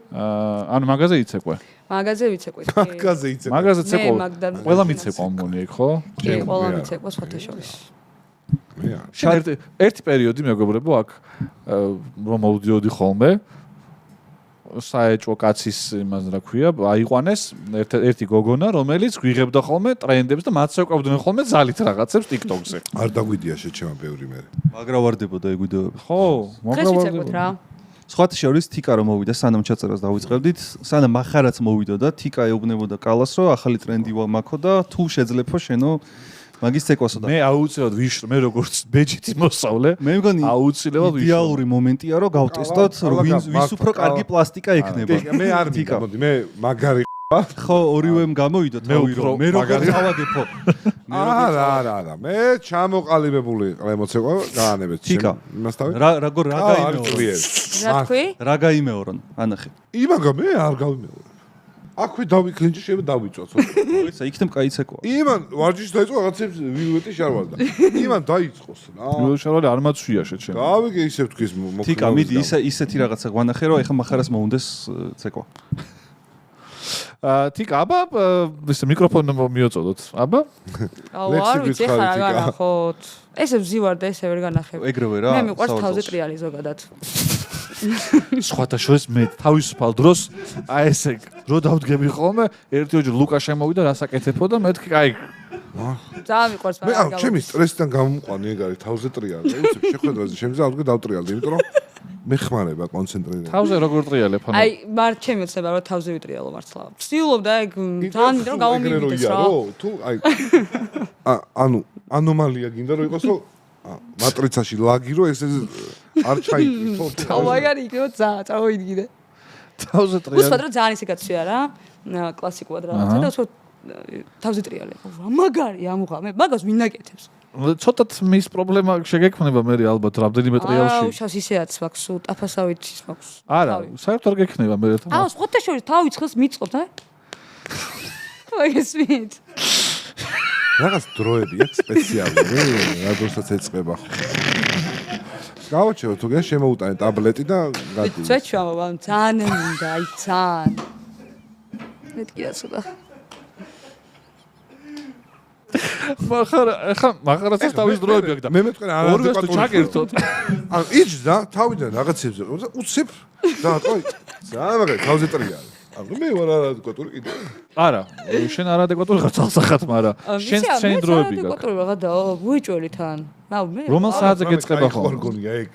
S1: ანუ მაგაზე იცეკვე.
S3: მაგაზე ვიცეკვეთ.
S2: მაგაზე იცე.
S1: მაგაზე ცეკვე.
S3: მე მაგდან
S1: ყველა მიცეკვე მგონი ეგ ხო?
S3: კი, ყველა მიცეკვე სხვათა შორის.
S2: მე არ.
S1: შენ ერთი პერიოდი მეგობრებო აქ რომ მოვდიოდი ხოლმე საეჭვო კაცის იმას რა ქვია, აიყვანეს ერთი გოგონა, რომელიც გვიღებდა ხოლმე ტრენდებს და მათ შევკავდნენ ხოლმე ზალით რაღაცებს TikTok-ზე.
S2: არ დაგვიდია შეჩემა ბევრი მე.
S4: მაგრავარდებოდა ეგ ვიდეოები.
S1: ხო,
S3: დღეს ვიცეკვეთ რა.
S4: სხვათა შორის თიკა რომ მოვიდა, სანამ ჩაწერას დავიწყებდით, სანამ ახარაც მოვიდოდა, თიკა ეუბნებოდა კალას, რომ ახალი ტრენდი ვამაქო და თუ შეძლებო შენო მაგის ცეკვასო და
S1: მე აუცილებლად მე როგორც ბეჯითი მოსავლე,
S4: მე მგონი
S1: აუცილებლად
S4: იდეალური მომენტია რომ გავტესტოთ ვის უფრო კარგი პლასტიკა ექნება.
S2: მე არ თიკა. მოდი მე მაგარი
S4: ხო, ორივემ გამოვიდო თავი რომ მე როგორ წავაგებო.
S2: არა. მე ჩამოყალიბებული ემოცია გაანებეთ.
S4: თიკა.
S2: იმასთავი?
S4: როგორ რა გაიმეორონ?
S3: რა თქვი?
S4: რა გაიმეორონ? ანახე.
S2: იმაგა მე არ გავიმეორე. აქვე დავიკლინჭი შეიძლება დავიწვათ.
S4: ისა იქნებ კაი ცეკვა.
S2: იმან ვარჯიშს დაიწყო რაღაცებს ვიუეტი შარვალდა. იმან დაიწყოს რა.
S1: შარვალი არ მაცვია შეჩენ.
S2: გავიგე ისე თქვის მოკლედ.
S4: თიკა მიდი ისეთი რაღაცა გვანახე რომ ეხა מחარას მოუნდეს ცეკვა.
S1: თიკა აბა ეს მიკროფონი მიოწოდოთ. აბა?
S3: აუ, არ ვიცი ხარ რა განახოთ. ესე ვზივარ და ესე ვერ განახებ.
S4: ეგრევე რა.
S3: მე მიყვარს თავზე ტრიალი ზოგადად.
S1: სხვათა შორის მე თავისუფალ დროს აი ესე რო დავდგები ხოლმე ერთი ოჯი ლუკა შემოვიდა რასაკეთებო და მეთქი აი
S3: ძალიან მიყვარს
S2: მე არ ჩემი სტრესიდან გამომყვანი ეგ არის თავზე ტრიალი. უცებ შეხვედრაზე შემიძლია ავდგე დავტრიალდი, იმიტომ რომ მეხმარება კონცენტრირება.
S1: თავზე როგორ ტრიალებ ანუ
S3: აი, მარ ჩემი ოცნება რომ თავზე ვიტრიალო მართლა. ვცდილობდა ეგ ძალიან რომ გამომივიდეს რა.
S2: თუ აი ანუ ანომალია გინდა რომ იყოს რომ მატრიცაში ლაგი რომ ეს არ ჩაიწვით.
S3: აუ, მაგარი იქნება წავოიდგინე.
S1: თავზე ტრიალი.
S3: უსვათ რომ ძალიან ისე გაცვია რა. კლასიკურად რაღაცა და უსვათ თავზე ტრიალი. რა მაგარი ამუღამე, მაგას ვინ აკეთებს?
S1: ცოტათ მის პრობლემა შეგექმნება მე ალბათ რამდენიმე ტრიალში.
S3: აუ, შავს ისეაც მაქვს, ტაფასავით ის მაქვს.
S1: არა, საერთოდ არ გექნება მე რა.
S3: აუ, სხვათა შორის თავი ცხელს მიწყობთ, აი. ვაიგესმით.
S2: რაღაც დროები აქვს სპეციალური, რა დროსაც ეწყება ხო. გავაჩერო თუ გე შემოუტანე ტაბლეტი და გადი.
S3: წეჩვავა, ძალიან მინდა, აი ძალიან. მეთქი რა ცოტა.
S1: მახარაცას თავის დროები აქვს და
S2: მე მეთქვა რა
S1: ორივეს თუ ჩაგერთოთ.
S2: ანუ იჯდა თავიდან რაღაცებზე უცებ და აი ძალიან მაგარი თავზე ტრიალი. ანუ მე ვარ არადეკვატური კიდე.
S1: არა, შენ არადეკვატური ხარ ცალსახად, მაგრამ შენი დროები გაქვს.
S3: არადეკვატური რაღაცა, ვუიჭველი თან. მე
S1: რომელ საათზე გეწყება ხო?
S2: არ გონია ეგ.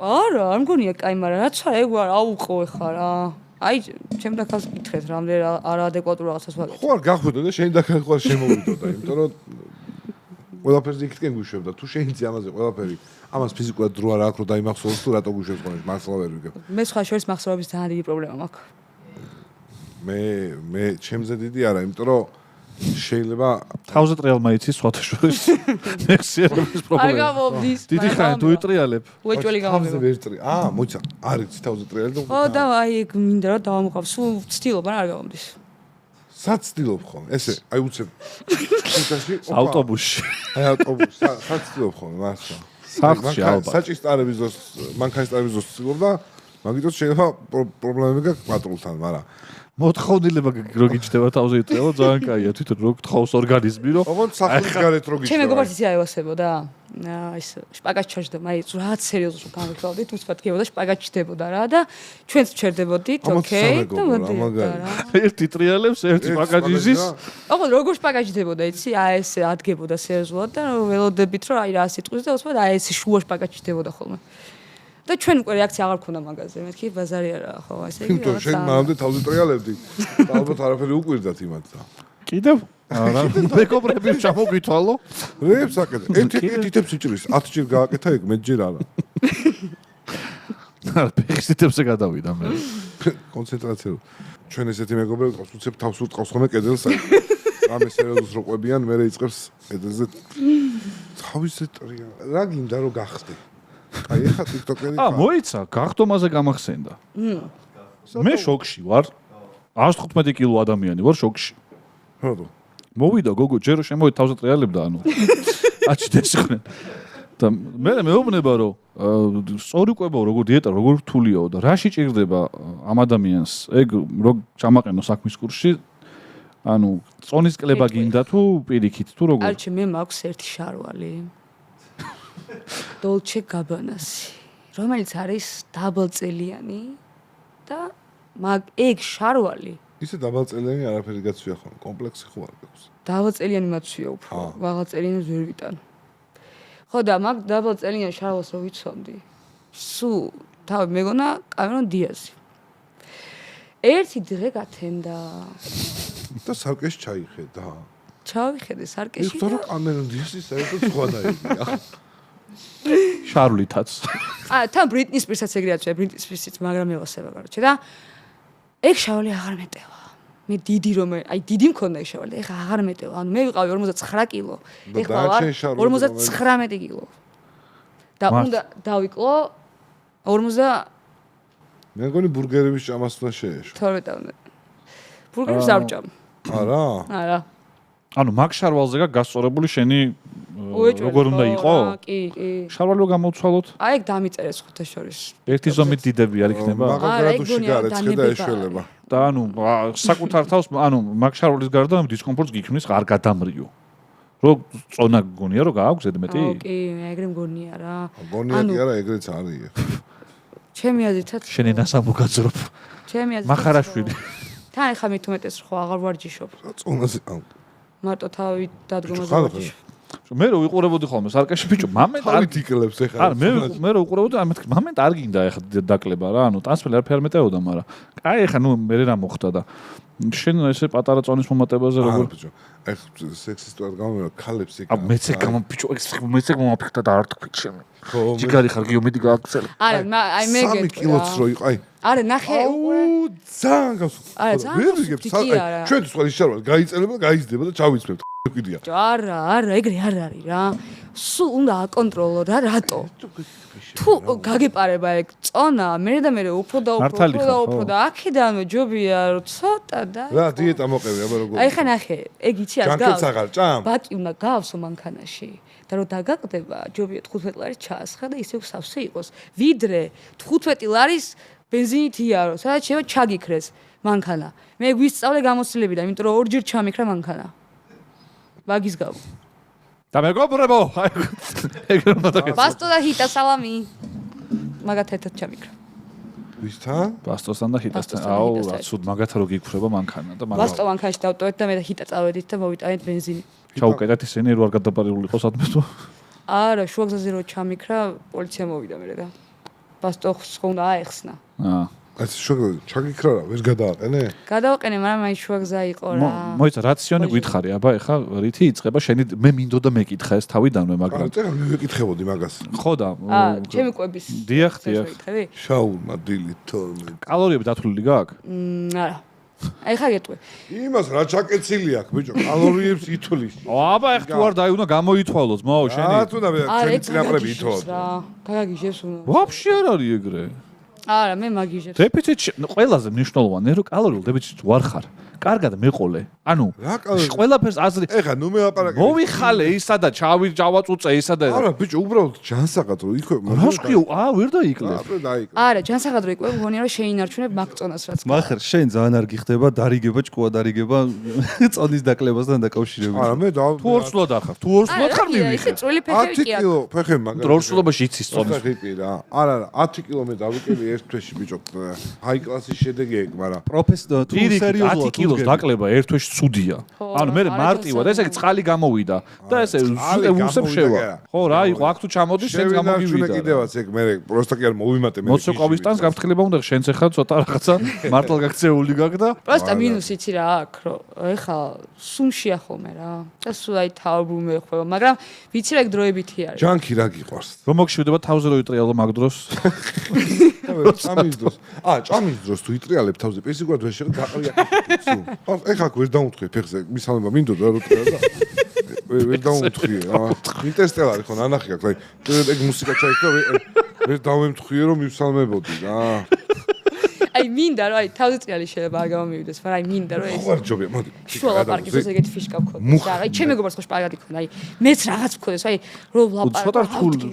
S3: არა, არ მგონია კაი, მაგრამ რაც არა, ეგ არ აუყო ეხა რა. აი, ჩემ დაქას გითხეთ, რამდენი არადეკვატურ რაღაცას ვაკეთე.
S2: ხო არ გახვიდო და შენ დაქა ხო შემოვიდოდა, იმიტომ რომ ყველაფერზე იქითკენ გვიშვებდა. თუ შეინცი ამაზე ყველაფერი, ამას ფიზიკურად დრო არ აქვს რომ დაიმახსოვროს თუ რატო გვიშვებს ხოლმე, მართლა ვერ ვიგებ.
S3: მე სხვა შორის მახსოვრების ძალიან დიდი პრობლემა მაქვს.
S2: მე ჩემზე დიდი არა, იმიტომ რომ შეიძლება
S1: თავზე ტრიალმა იცის სხვათა შორის. ნექსიერების
S3: არ
S1: პრობლემა.
S3: გამომდის.
S1: დიდი ხანი თუ იტრიალებ.
S3: უეჭველი
S2: თავზე
S3: გამომდის.
S2: ვერ ტრიალ. მოიცა, არ იცი თავზე ტრიალი და
S3: ო და აი ეგ მინდა რომ დავამუყავ. სულ ვცდილობ, მაგრამ არ გამომდის.
S2: საცდილობ ხოლმე. ესე, აი უცებ.
S1: ავტობუსში.
S2: აი ავტობუსში საცდილობ ხოლმე მართლა.
S1: სახლში ალბათ.
S2: საჭის ტარების დროს, მანქანის ტარების დროს ცდილობ და მაგიტოს შეიძლება პრობლემები გაქვს პატრულთან, მაგრამ
S1: მოთხოვნილება რო გიჩნდება თავზე იწევა ძალიან კაია თვითონ რო გთხოვს ორგანიზმი რომ
S2: ოღონდ სახლის გარეთ რო გიჩნდება.
S3: ჩემი მეგობარი ისე აევასებოდა. ის შპაგატს ჩაჯდა, აი რაც სერიოზულად რო გამიხვალდით, უცბად გებოდა შპაგატ ჩდებოდა რა და ჩვენც ჩერდებოდით, ოკეი და მოდი რა.
S1: ერთი ტრიალებს, ერთი პაკაჟიზის.
S3: ოღონდ როგორ შპაგატ ჩდებოდა, იცი? აი ეს ადგებოდა სერიოზულად და ველოდებით რომ აი რა სიტყვის და უცბად აი ეს შუა შპაგატ ჩდებოდა ხოლმე. და ჩვენ უკვე რეაქცია აღარ ქონდა მაგაზე. მეთქი ბაზარი არაა ხო, ესე იგი.
S2: იმიტომ შენ მანამდე თავზე ტრიალებდი. და ალბათ არაფერი უკვირდათ იმათ და.
S1: კიდევ არა, მეგობრები ჩამოგვითვალო.
S2: რეებს აკეთე. ერთი თითებს იჭრის, 10 ჯერ გააკეთა ეგ, მეჯერ არა.
S1: არა, ფეხსიტებზე გადავიდა მე.
S2: კონცენტრაცია. ჩვენ ესეთი მეგობრები ყავს, უცებ თავს უტყავს ხოლმე კედელს. ამე სერიოზულს რო ყვებიან, მე რეიწყებს კედელზე. თავზე ტრია. რა გინდა რომ გახდე? აი ეხა TikTok-ერი.
S1: მოიცა, გახდომაზე გამახსენდა. მე შოკში ვარ. 115 კილო ადამიანი ვარ შოკში.
S2: რატო?
S1: მოვიდა გოგო, ჯერო შემოვიდა თავზე ტრიალებდა, ანუ. აჩდეს ხნენ. და მე მეუბნება რომ სწორი ყვებაო როგორ დიეტა როგორ რთულიაო და რაში ჭირდება ამ ადამიანს ეგ რო ჩამაყენო საქმის კურსში ანუ წონის კლება გინდა თუ პირიქით თუ როგორ
S3: არჩი მე მაქვს ერთი შარვალი დოლჩე გაბანასი რომელიც არის დაბალწელიანი და მაგ ეგ შარვალი
S2: ისე დაბალწელიანი არაფერი გაცვია ხოლმე კომპლექსი ხო არ გაქვს
S3: დაბალწელიანი მაცვია უფრო ვაღალწელიანს ვერ ვიტან ხო და მაგ დაბალწელიან შარვალს რო ვიცონდი სუ თავი მეგონა კამერონ დიაზი ერთი დღე გათენდა
S2: და სარკეში ჩაიხედა
S3: ჩავიხედე სარკეში
S2: და რო კამერონ დიაზი საერთოდ სხვა დაიგია
S1: შარვლითაც
S3: თან ბრიტნის სპირსაც ეგრე აწვია ბრიტნის სპირსაც მაგრამ ევასება კაროჩე და ეგ შარვალი აღარ მეტევა მე დიდი რომ აი დიდი მქონდა ეს შარვალი ეხა აღარ მეტევა ანუ მე ვიყავი 49 კილო ეხლა ვარ 59 კილო და უნდა დავიკლო 50
S2: მე მგონი ბურგერების ჭამას უნდა შეეშო
S3: 12 ბურგერებს არ ვჭამ არა
S1: ანუ მაგ შარვალზე გასწორებული შენი როგორ უნდა იყო?
S3: კი.
S1: შარვალი რომ გამოვცვალოთ?
S3: აი ეგ დამიწერეს ხუთა შორის.
S1: ერთი ზომით დიდები არ იქნება?
S2: მაგაგრადუსში გარეცხე და ეშველება.
S1: და ანუ საკუთარ თავს ანუ მაგ შარვალის გარდა დისკომფორტს გიქმნის არ გადამრიო. რო წონა გონია რომ გააქვს ზედმეტი?
S3: კი, ეგრე მგონია რა.
S2: გონია კი არა, ეგრეც არის.
S3: ჩემი აზრითაც
S1: შენ ენას ამოგაძრობ.
S3: ჩემი აზრით
S1: მახარაშვილი.
S3: თან ეხა მით უმეტეს ხო აღარ ვარჯიშობ.
S2: წონაზე
S3: მარტო თავი დადგომაზე ვარჯიშობ.
S1: მე რო ვიყურებოდი ხოლმე სარკეში ბიჭო მამენტ
S2: არ იტიკლებს ეხლა
S1: არა მე რო ვიყურებოდი ამ მამენტ არ გინდა ეხლა დაკლება რა ანუ ტრანსფერი არაფერი არ მეტეოდა მაგრამ აი ეხლა ნუ მე რა მოხდა და შენ ესე პატარა წონის მომატებაზე როგორ
S2: ბიჭო ეხლა სექსისტად გამომერო ქალებს იქ
S1: მეცე გამო ბიჭო მეცე მომაფიქრდა და არ თქვი ჩემი ხო ჯიგარი ხარ გიო მიდი გააქცელი
S3: არა აი მე
S2: 3 კილოც რო იყო აი
S3: არა ნახე
S2: ძალიან გასულ
S3: არა ძალიან
S2: ჩვენ სხვა ისარვალ გაიწელება გაიზდება და ჩავიცმევთ კიდია
S3: არა ეგრე არ არის რა სულ უნდა აკონტროლო რა რატო თუ გაგეპარება ეგ წონა მე და მე უფრო და აქედანვე ჯობია რომ ცოტა და
S2: რა დიეტა მოყევი აბა როგორ
S3: აი ხა ნახე ეგ იცი არ
S2: გავს აღარ ჭამ
S3: ბაკი უნდა გავსო მანქანაში და რომ დაგაყდება ჯობია 15 ლარის ჩაასხა და ისე სავსე იყოს ვიდრე 15 ლარის ბენზინით იარო სადაც შევა ჩაგიქრეს მანქანა მე გვისწავლე გამოცდილებიდან იმიტომ რომ ორჯერ ჩამიქრა მანქანა ვაგის გავ.
S1: და მეგობრებო, ეგრე უნდა დაგეცე.
S3: ბასტო და ჰიტა სალამი. მაგათ ერთად ჩამიქრა.
S2: ვისთან?
S1: ბასტოსთან და ჰიტასთან. აუ, რა ცუდ მაგათ რო გიქრება მანქანა და მაგათ.
S3: ბასტო მანქანაში დავტოვეთ და მე და ჰიტა წავედით და მოვიტანეთ ბენზინი.
S1: ჩაუკეტეთ ისინი რო არ გადაპარიულიყო სადმე თუ.
S3: არა, შუაგზაზე რო ჩამიქრა, პოლიცია მოვიდა მე და. ბასტოს ხო უნდა აეხსნა.
S2: ეს ჩაგიქრა რა, ვერ გადააყენე?
S3: გადავაყენე, მაგრამ აი შუაგზა იყო რა.
S1: მოიცა რაციონი გითხარი, აბა ეხა რითი იწება შენი მე მინდოდა მეკითხა ეს თავიდანვე, მაგრამ
S2: არა, მე ვეკითხებოდი მაგას.
S1: ხო და
S3: ჩემი კვების.
S1: დიახ.
S2: შაურმა დილით 12.
S1: კალორიები დათვლილი გაქვს?
S3: არა. აი ხა გეტყვი.
S2: იმას რა ჩაკეცილი აქვს, ბიჭო, კალორიებს ითვლის.
S1: აბა ეხ თუ არ დაი უნდა გამოითვალოს, მოო შენი.
S2: რა თუნდა მე ჩემი წინაპრები ითვალოთ.
S3: რა, გაგაგიჟებს უნდა.
S1: ვაფშე არ არის ეგრე.
S3: არა, მე მაგიჟებს.
S1: დეფიციტი ყველაზე მნიშვნელოვანია, რომ კალორიულ დეფიციტში ვარ ხარ. კარგად მეყოლე. ანუ
S2: რა კალორია?
S1: ყველაფერს აზრი.
S2: ეხა ნუ მეაპარაკე.
S1: მოვიხალე ისა და ჩავაწუწე ისა და
S2: არა ბიჭო, უბრალოდ ჯანსაღად რო იქვე.
S1: რაშკიო, ვერ დაიკლე.
S2: აბა დაიკლე.
S3: არა, ჯანსაღად რო იყვე, მგონია რომ შეინარჩუნებ მაგწონას რაც.
S4: მახერ შენ ძალიან არ გიხდება დარიგება, ჭკუა დარიგება წონის დაკლებასთან დაკავშირებით.
S2: არა მე და
S1: თუ ორსულად ახარ, თუ ორსულად ხარ
S3: ისე
S1: მივიღე.
S3: წვრილი ფეხები
S2: 10
S3: კი აქვს.
S2: კილო ფეხები მაგარი.
S1: დროშულობაში იცის წონის.
S2: ხიპი რა. არა, 10 კილო მე დავიკები ერთ თვეში ბიჭო. ჰაი კლასის შედეგი ეგ, მაგრამ
S4: პროფესიო თუ სერიოზულად
S1: 10 კილოს დაკლება ერთ თვეში ცუდია. ანუ მე მარტივად ესე იგი წყალი გამოვიდა და ესე უსებ შევა. ხო რა, იყო აქ თუ ჩამოდის შენ გამომივიდა.
S2: კიდევაც ეგ მე პროსტა კი არ მოვიმატე მე.
S1: მოცოყავის ტანს გაფრთხილება უნდა შენც ახლა ცოტა რაღაცა მართალ გაქცეული გაქვს და
S3: პროსტა მინუს იცი რა აქვს, რომ ეხა სუნშია ხოლმე რა. და სულ აი თავი მეხვევა, მაგრამ ვიცი რა ეგ დროებითი არის.
S2: ჯანკი რა გიყვარს?
S1: რომ მოგშვიდება თავზე რო იტრიალო მაგ დროს.
S2: ჭამის დროს. ჭამის დროს თუ იტრიალებ თავზე, პესიგვად ვერ შეღებ გაყრია. ეხა აქ ვერ დაუნთხე ფეხზე, მისალმება მინდოდა რა ტრიალ და ვერ დაუნთხე. ინტერსტელარი ხო ნანახი აქვს, აი ეგ მუსიკა ჩაიქცა ვერ დავემთხიე რომ მისალმებოდი რა.
S3: აი მინდა რომ აი თავზე ტრიალი შეიძლება არ გამომივიდეს, მაგრამ აი მინდა რომ ეს
S2: ხوار ჯობია, მოდი.
S3: შუა პარკის ეს ეგეთი ფიშკა მქონდეს. და აი ჩემი მეგობარს ხო შპაგატი ქონდა, აი მეც რაღაც მქონდეს, აი რომ ლაპარაკო.
S1: ცოტა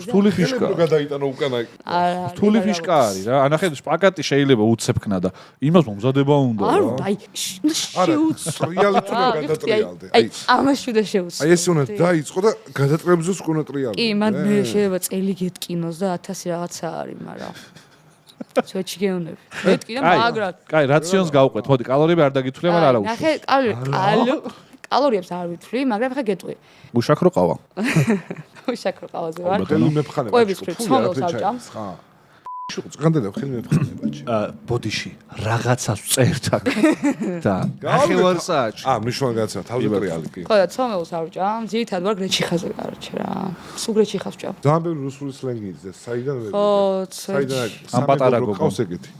S1: რთული ფიშკა.
S2: რო გადაიტანო უკან აი.
S3: არა.
S1: რთული ფიშკა არის რა. ანახე შპაგატი შეიძლება უცებქნა და იმას მომზადება უნდა
S3: არა,
S1: რა.
S3: აი შეუცვლო.
S2: ტრიალი თუ რა გადატრიალდე.
S3: აი ამაში უნდა შეუცვლო.
S2: აი ესე უნდა დაიწყო და გადატრიალებს უკვე უნდა ტრიალდე.
S3: კი, მან მე შეიძლება წელი გეტკინოს და 1000 რაღაცა არის, მაგრამ ცოტა გეუნები. მეთქი და მაგრად.
S1: კაი, რაციონს გავყვეთ. მოდი, კალორიები არ დაგითვლია, მაგრამ არა
S3: ნახე, კალორიებს არ ვითვლი, მაგრამ ხა გეტყვი.
S1: უშაქრო ყავა.
S3: უშაქრო ყავაზე ვარ.
S2: მოდელი მეფხანება.
S3: ყვების ფრით, ცხოველს ავჭამს.
S2: ხა. განდედა ხელი მეფხანება ბაჭი.
S1: ბოდიში რაღაცას წერთ აქ და
S4: ნახევარსაათში.
S2: მნიშვნელოვანი გადაცემა, თავზე ტრიალი კი.
S3: ხო და ცხოველს ავჭამ, ძირითადად ვარ გრეჩიხაზე გარჩე რა. სულ გრეჩიხას ვჭამ.
S2: ძალიან ბევრი რუსული სლენგი იცის, საიდან ვერ
S3: ხო,
S2: საიდან
S1: ამ პატარა გოგო.
S2: ყავს ეგეთი.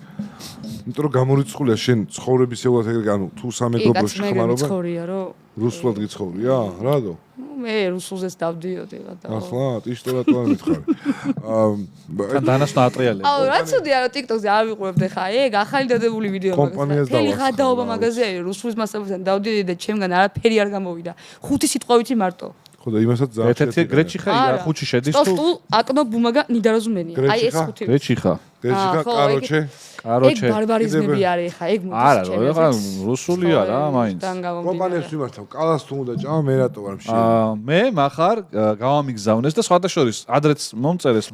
S2: იმიტომ რომ გამორიცხულია შენ ცხოვრების ეულად ეგრე, ანუ თუ სამეგობროში ხმარობა
S3: ცხოვრია რომ
S2: რუსულად გიცხოვრია? რადო?
S3: მე რუსულზეც დავდიოდი რა და.
S2: ახლა ტიშტორატო არ მითხარი.
S1: დანასვლა ატრიალებს.
S3: აუ რა ცუდია რომ TikTok-ზე არ ვიყურებდი ხა ეგ ახალი დადებული ვიდეო
S2: კომპანიას
S3: თელი
S2: დავახსნა,
S3: გადაობა
S2: რა,
S3: მაგაზე არის რუსულის მასწავლებელთან დავდიოდი და ჩემგან არაფერი არ გამოვიდა 5 სიტყვავით მარტო
S2: ხო და იმასაც ძალიან
S1: ერთ-ერთი გრეჩიხა ხუთში შედის თუ
S3: სტულ აკნო ბუმაგა ნიდაროზუმენია აი ეს ხუთი
S1: გრეჩიხა
S2: გრეჩიხა კაროჩე
S1: კაროჩე
S3: ეგ ბარბარიზმები არის ხა ეგ მოდის
S1: არა რა ხა რუსულია რა მაინც
S2: კომპანიებს ვიმართავ კალას თუ უნდა ჭამა მე რატო ვარ მშია
S1: მე מחარ გავამიგზავნეს და სხვათა შორის ადრეც მომწერეს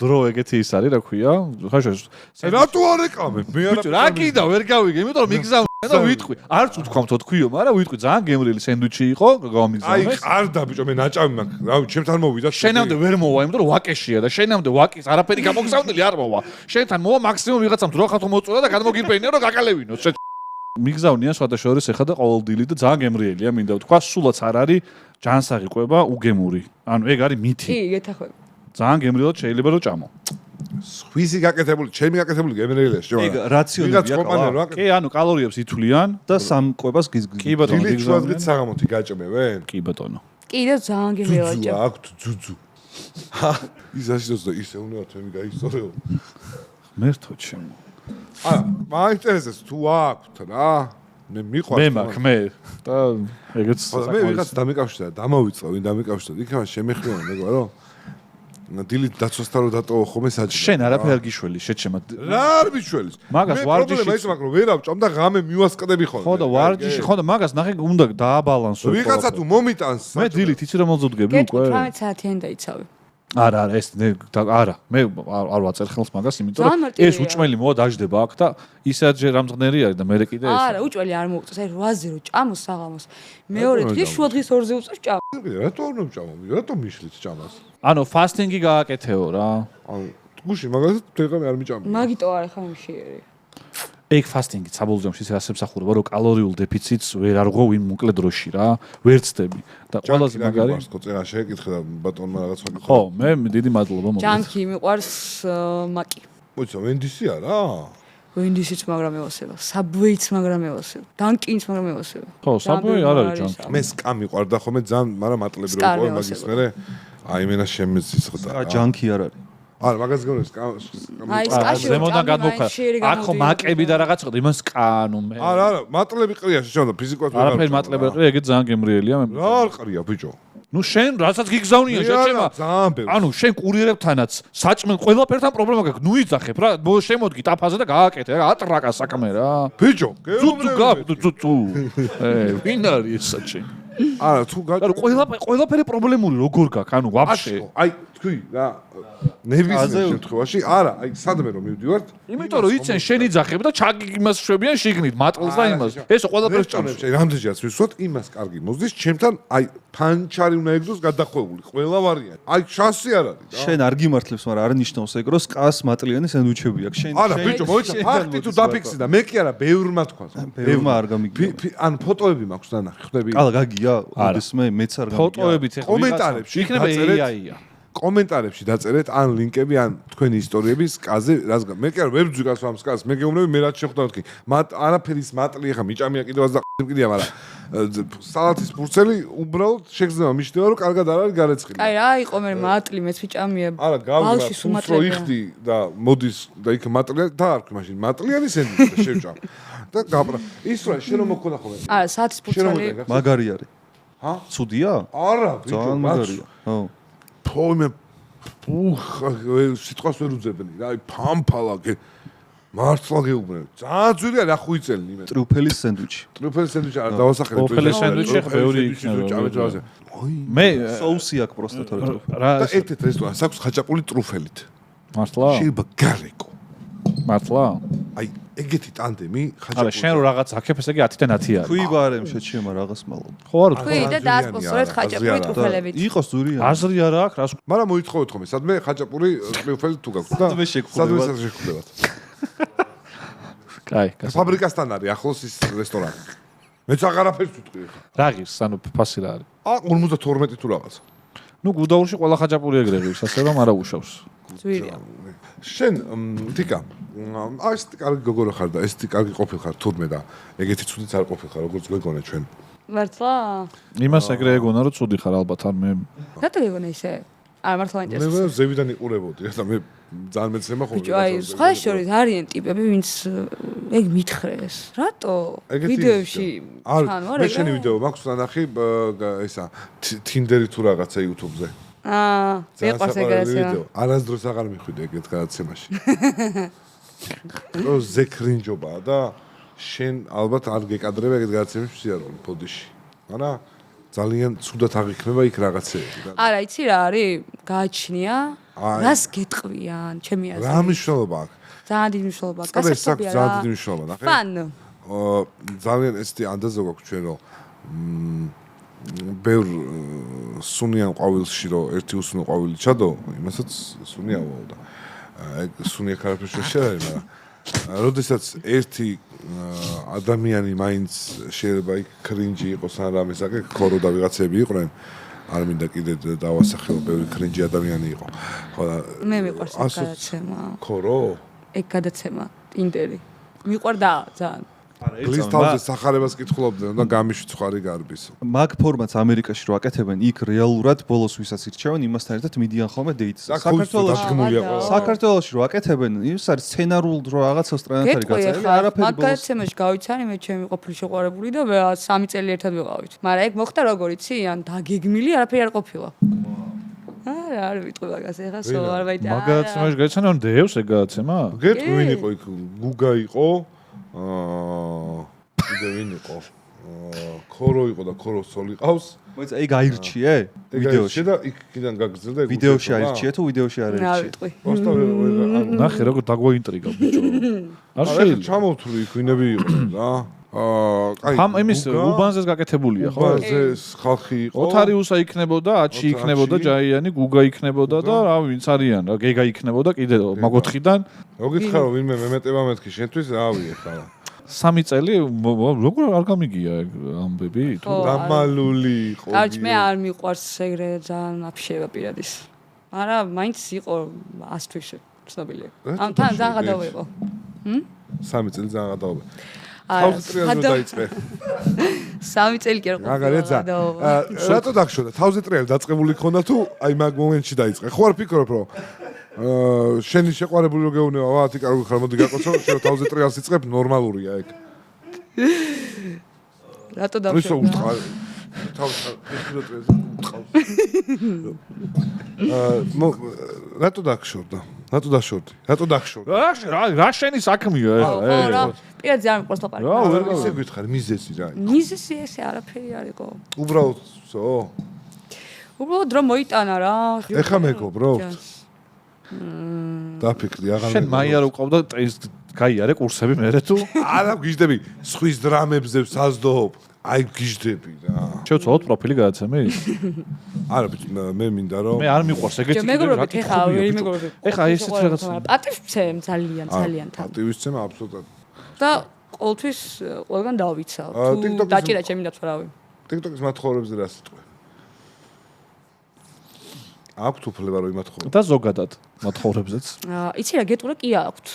S1: დრო ეგეთი ის არის რა ქვია ხაშო
S2: რატო არ ეკამე მე არა
S1: რა კიდე ვერ გავიგე იმიტომ რომ მიგზავნე და ვიტყვი არც უთქვამთო თქვიო მაგრამ ვიტყვი ძალიან გემრიელი სენდვიჩი იყო გავამიგზავნეს
S2: აი ყარდა ბიჭო მე ნაჭამი მაქვს რა ჩემთან მოვიდა
S1: შენამდე ვერ მოვა იმიტომ რომ ვაკეშია და შენამდე ვაკის არაფერი გამოგზავნილი არ მოვა შენთან მოვა მაქსიმუმ ვიღაცამ დროხათო მოწოდა და გადმოგირბენია რომ გაკალევინო მიგზავნია სხვათა შორის ეხა და ყოველდილი და ძალიან გემრიელია მინდა ვთქვა სულაც არ არის ჯანსაღი ყვება უგემური ანუ ეგ არის მითი
S3: კი გეთახვები
S1: ძალიან გემრიელად შეიძლება რომ ჭამო
S2: სხვისი გაკეთებული ჩემი გაკეთებული გემრიელია შევა
S4: ეგ რაციონებია
S1: კი ანუ კალორიებს ითვლიან
S4: და სამ ყვებას გიზგზავენ
S1: კი ბატონო
S2: დილით შუადღით საღამოთი გაჭმევენ
S1: კი ბატონო
S3: კიდევ ძალიან გემრიელად ჭამ
S2: აქვთ ძუძუ ის ასიც და ისე უნდა თემი გაისწორეო
S1: მერთო ჩემო
S2: მაინტერესებს თუ აქვთ რა მე მიყვარს
S1: მე მაქვს მე და ეგეც
S2: მე ვიღაც დამეკავშირდა დამოვიწყო ვინ დამეკავშირდა იქნება შემეხმიანო მეგობარო დილით დაცვასთან რო დატოვო ხოლმე საჭირო
S1: შენ არაფერ გიშველი შეჩემა
S2: რა არ მიშველის
S1: მაგას ვარჯიში
S2: მაინც მაგრამ ვერ ავჭამ და ღამე მივასკდები ხოლმე
S1: ხო და ვარჯიში ხო და მაგას ნახე უნდა დააბალანსო
S2: ვიღაცა თუ მომიტანს
S1: მე დილით იცი რომ მოძუდგები უკვე
S3: 18 საათიან დაიცავე
S1: არა ეს არა მე არ ვაწერ ხელს მაგას იმიტომ რომ ეს უჭმელი მოვა დაждდება აქ და ისაც რამზღნერი არის და მე კიდე ეს
S3: არა უჭველი არ მოუწევს აი 8-ზე რო ჭამოს საღამოს მეორე დღეს შუა დღის 2-ზე უწევს ჭამ
S2: რატო არ მომჭამო რატო მიშლით ჭამას
S1: ანუ ფასტინგი გააკეთეო რა
S2: ანუ გუში მაგას თეღამე არ მიჭამე
S3: მაგიტო არა ხა იმშიერი
S1: ეგ ფასტინგი საბოლოო ის ასებსახურება რომ კალორიულ დეფიციტს ვერ არღო ვინ მოკლე დროში რა ვერ ცდები და ყველაზე მაგარი
S2: ხო წერა შეეკითხე და ბატონმა რაღაც ვაკეთე
S1: ხო მე დიდი მადლობა მოგეთ
S3: ჯანკი მიყვარს მაკი
S2: მოიცა ვენდისი არა
S3: ვენდისიც მაგრამ ევასება საბვეიც მაგრამ ევასება დანკინიც მაგრამ ევასება
S1: ხო საბვეი არ არის ჯანკი
S2: მე სკა მიყვარდა ხოლმე ძალიან მაგრამ მატლები რო იყო მაგის მერე აი მენა შემეცის ხო და
S4: ჯანკი არ არის
S2: არა, მაგას გონებს
S3: აი, სკაში
S1: ზემოდან გადმოხარ. აქ ხო მაკები და რაღაც ხო იმას კანო მე.
S2: არა, მატლები ყრია შეჭამდა ფიზიკურად.
S1: არაფერი მატლები ყრია, ეგეც ძალიან გემრიელია მე.
S2: რა არ ყრია ბიჭო?
S1: ნუ შენ რასაც გიგზავნია შეჭემა.
S2: ძალიან ბევრი.
S1: ანუ შენ კურიერებთანაც საჭმელ ყველაფერთან პრობლემა გაქვს. ნუ იძახებ რა, შემოდგი ტაფაზე და გააკეთე, ატრაკა საქმე რა.
S2: ბიჭო,
S1: ცუცუ. ვინ არის ეს საჭე?
S2: არა, თუ
S1: ანუ ყველაფერი პრობლემური როგორ გაქვს, ანუ ვაფშე.
S2: აი, თქვი რა, ნებისმიერ შემთხვევაში, არა, აი, სადმე რომ მივდივართ,
S1: იმიტომ რომ იცენ შენ იძახებ და იმას შვებიან შიგნით, მატყლს და იმას. ესო ყველაფერს ჭამს.
S2: რამდენჯერაც ვისვათ, იმას კარგი მოზდის, ჩემთან აი ფანჩარი უნდა ეგდოს გადახვეული, ყველა ვარიანტი. აი, შანსი არ არის და.
S4: შენ არ გიმართლებს, მაგრამ არ ნიშნავს ეგ, რომ სკას მატლიანი სენდვიჩები აქვს. შენ
S2: არა, ბიჭო, მოიცა, ფაქტი თუ დაფიქსი და მე კი არა, ბევრმა თქვა.
S4: ბევრმა არ გამიგია.
S2: ანუ ფოტოები მაქვს დანახი, ხვდები?
S4: კალა გაგია, ოდესმე მეც არ გამიგია.
S1: ფოტოებით ეხლა
S2: კომენტარებში
S1: იქნება
S2: დაწერეთ.
S1: AI-ია.
S2: კომენტარებში დაწერეთ ან ლინკები ან თქვენი ისტორიების სკაზე რას მე კი არა ვერ ვძვირას ამ სკას მე გეუბნები მე რაც შეხვდა თქვი არაფერის მატლი ახლა მიჭამია კიდევაც და მკიდია მაგრამ სალათის ფურცელი უბრალოდ შეგრძნება მიშდება რომ კარგად არ არის გარეცხილი
S3: აი რა იყო მე მატლი მეც ვიჭამია
S2: არა გავიგე რომ იხდი და მოდის და იქ მატლია დაარქვი მაშინ მატლიანი სენდვიჩი შევჭამ და გაბრა ის რა შენ რომ მოგქონდა ხოლმე
S3: არა საათის ფურცელი
S4: მაგარი არის
S2: ჰა
S4: ცუდია
S2: არა ბიჭო
S4: ძალიან მაგარია ხო
S2: ფომე სიტყვას ვერ უძებნი რა აი ფამფალაკე მართლა გეუბნები ძალიან ძვირია რა ხუიწელი იმენ
S4: ტრუფელის სენდვიჩი
S2: ტრუფელის სენდვიჩი არ დავასახელებ
S1: ტრუფელის სენდვიჩი ხა ბევრი იქნება მე
S4: соуსი აქვს პროსტა თორე
S2: და ერთ-ერთ რესტორანს აქვს ხაჭაპური ტრუფელით
S1: მართლა
S2: შეიძლება გარეკო
S1: მართლა
S2: აი ეგეთი ტანდემი
S1: ხაჭაპური არა შენ რო რაღაც აქებ ესე იგი 10-დან 10 არის
S4: თქვი ბარემ შეჩიმა რაღაც მალო
S1: ხო არ
S3: თქვი და დაასპონსორეთ ხაჭაპური ტრუფელებით
S4: იყოს ზურია
S1: აზრი არა აქვს რას
S2: მაგრამ მოითხოვეთ ხოლმე სადმე ხაჭაპური ტრუფელი თუ გაქვს და
S4: სადმე
S2: შეგხვდებათ
S1: კაი
S2: ფაბრიკასთან არის ახლოს ის რესტორანი მეც აღარაფერს ვიტყვი ხა
S1: რა ღირს ანუ ფასი რა არის
S2: 52 თუ რაღაც
S1: ნუ გუდაურში ყველა ხაჭაპური ეგრე ღირს ასე რომ არა უშავს
S3: ძვირია
S2: შენ თიკა ეს კარგი გოგორო ხარ და ეს კარგი ყოფილ ხარ თურმე და ეგეთი ცუდიც არ ყოფილ ხარ როგორც გვეგონა ჩვენ
S3: მართლა
S1: იმას ეგრე ეგონა რომ ცუდი ხარ ალბათ არ მე
S3: რატო ეგონა ისე არა მართლა
S2: მე
S3: ინტერესებს
S2: ზევიდან იყურებოდი და მე ძალიან მეცემა ხოლმე
S3: ბიჭო აი სხვა შორის არიან ტიპები ვინც ეგ მითხრეს რატო ვიდეოში ჩანო არა
S2: მე შენი ვიდეო მაქვს ნახი ისა Tinder-ი თუ რაღაცა YouTube-ზე
S3: მეყვარს ეგ გადაცემა
S2: არასდროს აღარ მიხვიდე ეგეთ გადაცემაში რო ზეკრინჯობაა და შენ ალბათ არ გეკადრება ეგეთ გადაცემებში სიარული პოდიში მაგრამ ძალიან ცუდად აღიქმება იქ რაღაცეები და
S3: არა იცი რა არის გააჩნია რას გეტყვიან ჩემი აზრით
S2: რა მნიშვნელობა აქვს
S3: ძალიან დიდი მნიშვნელობა აქვს
S2: გასაგებია რა ძალიან დიდი მნიშვნელობა ნახე
S3: ფან
S2: ძალიან ესეთი ანდაზო გვაქვს ჩვენ რომ ბევრ სუნიან ყვავილში რომ ერთი უსუნო ყვავილი ჩადო იმასაც სუნიაო და ეგ სუნია კარაფერში შეარი მაგრამ როდესაც ერთი ადამიანი მაინც შეიძლება იქ კრინჯი იყოს ან რამე საკე ქორო და ვიღაცები იყვნენ არ მინდა კიდე დავასახელო ბევრი კრინჯი ადამიანი იყო ხო
S3: მე მიყვარს ეს გადაცემა
S2: ქორო
S3: ეგ გადაცემა Tinder-ი მიყვარდა ძალიან
S2: გლისთავზე სახარებას კითხულობდნენ და გამიშვით ხარი გარბის.
S4: მაგ ფორმატს ამერიკაში რო აკეთებენ, იქ რეალურად ბოლოს ვისაც ირჩევენ, იმასთან ერთად მიდიან ხოლმე დეიტს. საქართველოში რო აკეთებენ, ის არის სცენარულ რო რაღაცას ტრანსფერი გაწერილი, არაფერი ბოლოს.
S3: მაგაცემაში გავიცანი მე ჩემი ყოფილი შეყვარებული და 3 წელი ერთად ვიყავით. მაგრამ ეგ მოხდა როგორ იცი, ან დაგეგმილი არაფერი არ ყოფილა. არ ვიტყვი მაგას ეხა სულ არ ვაიტა.
S1: მაგაცემაში გაიცანი ან დევს ეგ გადაცემა?
S2: გეტყვი ვინ იყო იქ? გუგა იყო. კიდე ვინ იყო? ქორო იყო და ქოროს სოლი ყავს.
S4: მოიცა ეგ აირჩიე ვიდეოში
S2: და იქიდან გაგრძელდა ეგ
S4: ვიდეოში აირჩიე თუ ვიდეოში არ
S3: არ
S4: აირჩიე?
S3: ვიტყვი.
S1: ნახე როგორ დაგვაინტრიგა ბიჭო. არ შეიძლება
S2: ჩამოვთვლი იქ ვინები იყვნენ რა. აი
S1: ამ იმის უბანზეს გაკეთებულია ხო?
S2: უბანზეს ხალხი იყო.
S1: ოთარიუსა იქნებოდა, აჩი იქნებოდა, ჯაიანი, გუგა იქნებოდა და რა ვინც არიან რა, გეგა იქნებოდა კიდე მაგოთხიდან.
S2: მოგითხარო ვინმე მემეტება მეთქი შენთვის რავი ახლა.
S1: 3 წელი როგორ არ გამიგია ეგ ამბები თუ
S2: დამალული იყო.
S3: კარჩ მე არ მიყვარს ეგრე ძალიან აფშევა პირადის. მაგრამ მაინც იყო 100 თვის ცნობილი. ამ თან ძალიან გადავიყო.
S2: 3 წელი ძალიან გადავიყო. თავზე ტრიალზე დაიწყე.
S3: 3 წელი კი არ ყოფილა.
S2: მაგარეცა. რატო დაგშორდა? თავზე ტრიალი დაწყებული ქონდა თუ აი მაგ მომენტში დაიწყე? ხო არ ფიქრობ რომ შენი შეყვარებული რო გეუბნება, ვათი კარგი ხარ, მოდი გაკოცო, შენ თავზე ტრიალს იწყებ, ნორმალურია ეგ.
S3: რატო დავშევ?
S2: რატო დაგშორდა? რატო დაშორდი? რატო დაგშორდი?
S1: რა შენი საქმეა
S3: რა, პირადზე არ მიყვარს ლაპარაკი.
S2: რა, ვერ ისე გითხარი, მიზეზი რა.
S3: მიზეზი ესე არაფერი არ იყო.
S2: უბრალოდო.
S3: უბრალოდ რომ მოიტანა რა.
S2: ეხა მეგობრო? დაფიქრდი, აღარ
S1: შენ მაიარ უყავდა გაიარე კურსები მერე თუ
S2: არა გიждები, სხვის დრამებზე საზდობ. აი გიждები რა.
S1: შევცვალოთ პროფილი გადაცემის?
S2: არა, მე მინდა რომ
S1: მე არ მიყვარს ეგეთი
S3: მეგობრობით ეხა ვერი მეგობრობით.
S1: ეხა ესეც რაღაცა.
S3: პატივცემ ძალიან თან.
S2: პატივისცემა აბსოლუტურად.
S3: და ყოველთვის ყველგან დავიცავ. თუ დაჭირა ჩემი დათვარავი.
S2: TikTok-ის მათხოვრებზე რა სიტყვი? აქვთ უფლება რომ იმათხოვრო.
S1: და ზოგადად მათხოვრებზეც.
S3: იცი რა გეტყურა კი აქვთ.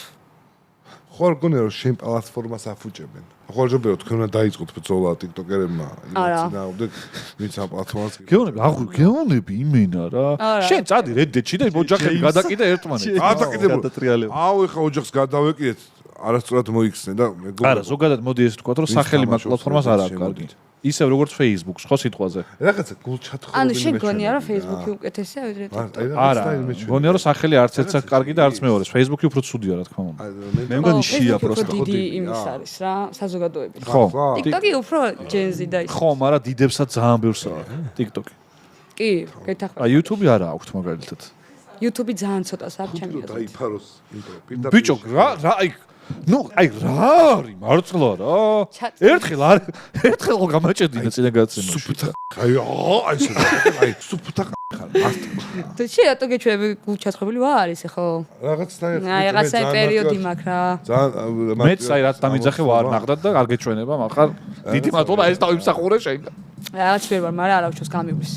S2: ხო არ გონია რომ შენ პლატფორმას αφუჭებენ. ხო არ ჯობია თქვენ უნდა დაიწყოთ ბრძოლა TikTok-ერებმა იმაცინაობდეთ ვინც ამ პლატფორმას.
S1: გეონები იმენა რა. შენ წადი Reddit-ში და ოჯახები გადაკიდე ერთმანეთს.
S2: გადაკიდებული. აუ ეხა ოჯახს გადავეკიდეთ. არასწორად მოიქცნენ და მეგობრებო.
S1: არა, ზოგადად მოდი ეს ვთქვა, რომ სახელი მაგ პლატფორმას არ აქვს კარგი. ისევ როგორც Facebook-ს, ხო სიტყვაზე.
S2: რაღაცა გულჩათხოვებელი.
S3: ანუ შენ გონია რომ Facebook-ი უკეთესია ვიდრე TikTok-ი?
S1: არა, გონია რომ სახელი არც ერთს აქვს კარგი და არც მეორეს. Facebook-ი უფრო ცუდია რა თქმა უნდა.
S4: მე მგონი შია პროსტა.
S3: დიდი იმის არის რა, საზოგადოების.
S1: ხო.
S3: TikTok-ი უფრო ჯენზი და ის.
S1: ხო, მაგრამ დიდებსაც ძალიან ბევრს აქვს TikTok-ი.
S3: კი, გეთახმება.
S1: YouTube-ი არა აქვს მაგალითად.
S3: YouTube-ი ძალიან ცოტას აქვს ჩემი აზრით.
S2: დაიფაროს ინტრო.
S1: ბიჭო, რა აი რა არის მარწყლა რა. ერთხელ ხო გამაჭედინა წინა გადაცემაში.
S2: სუფთა. აი სუფთა ხარ.
S3: თუ შე რატო გეჩვენები გულჩაცხობილი ვარ ისე ხო?
S2: რაღაცნაირად.
S3: აი რაღაცა პერიოდი მაქვს რა.
S2: ძალიან
S1: მეც აი რაც დამიძახე ვარ ნახდად და არ გეჩვენება, მაგრამ დიდი მადლობა ეს დავიმსახურე შენ.
S3: რაღაც ვერ ვარ, მაგრამ არავის გამივლის.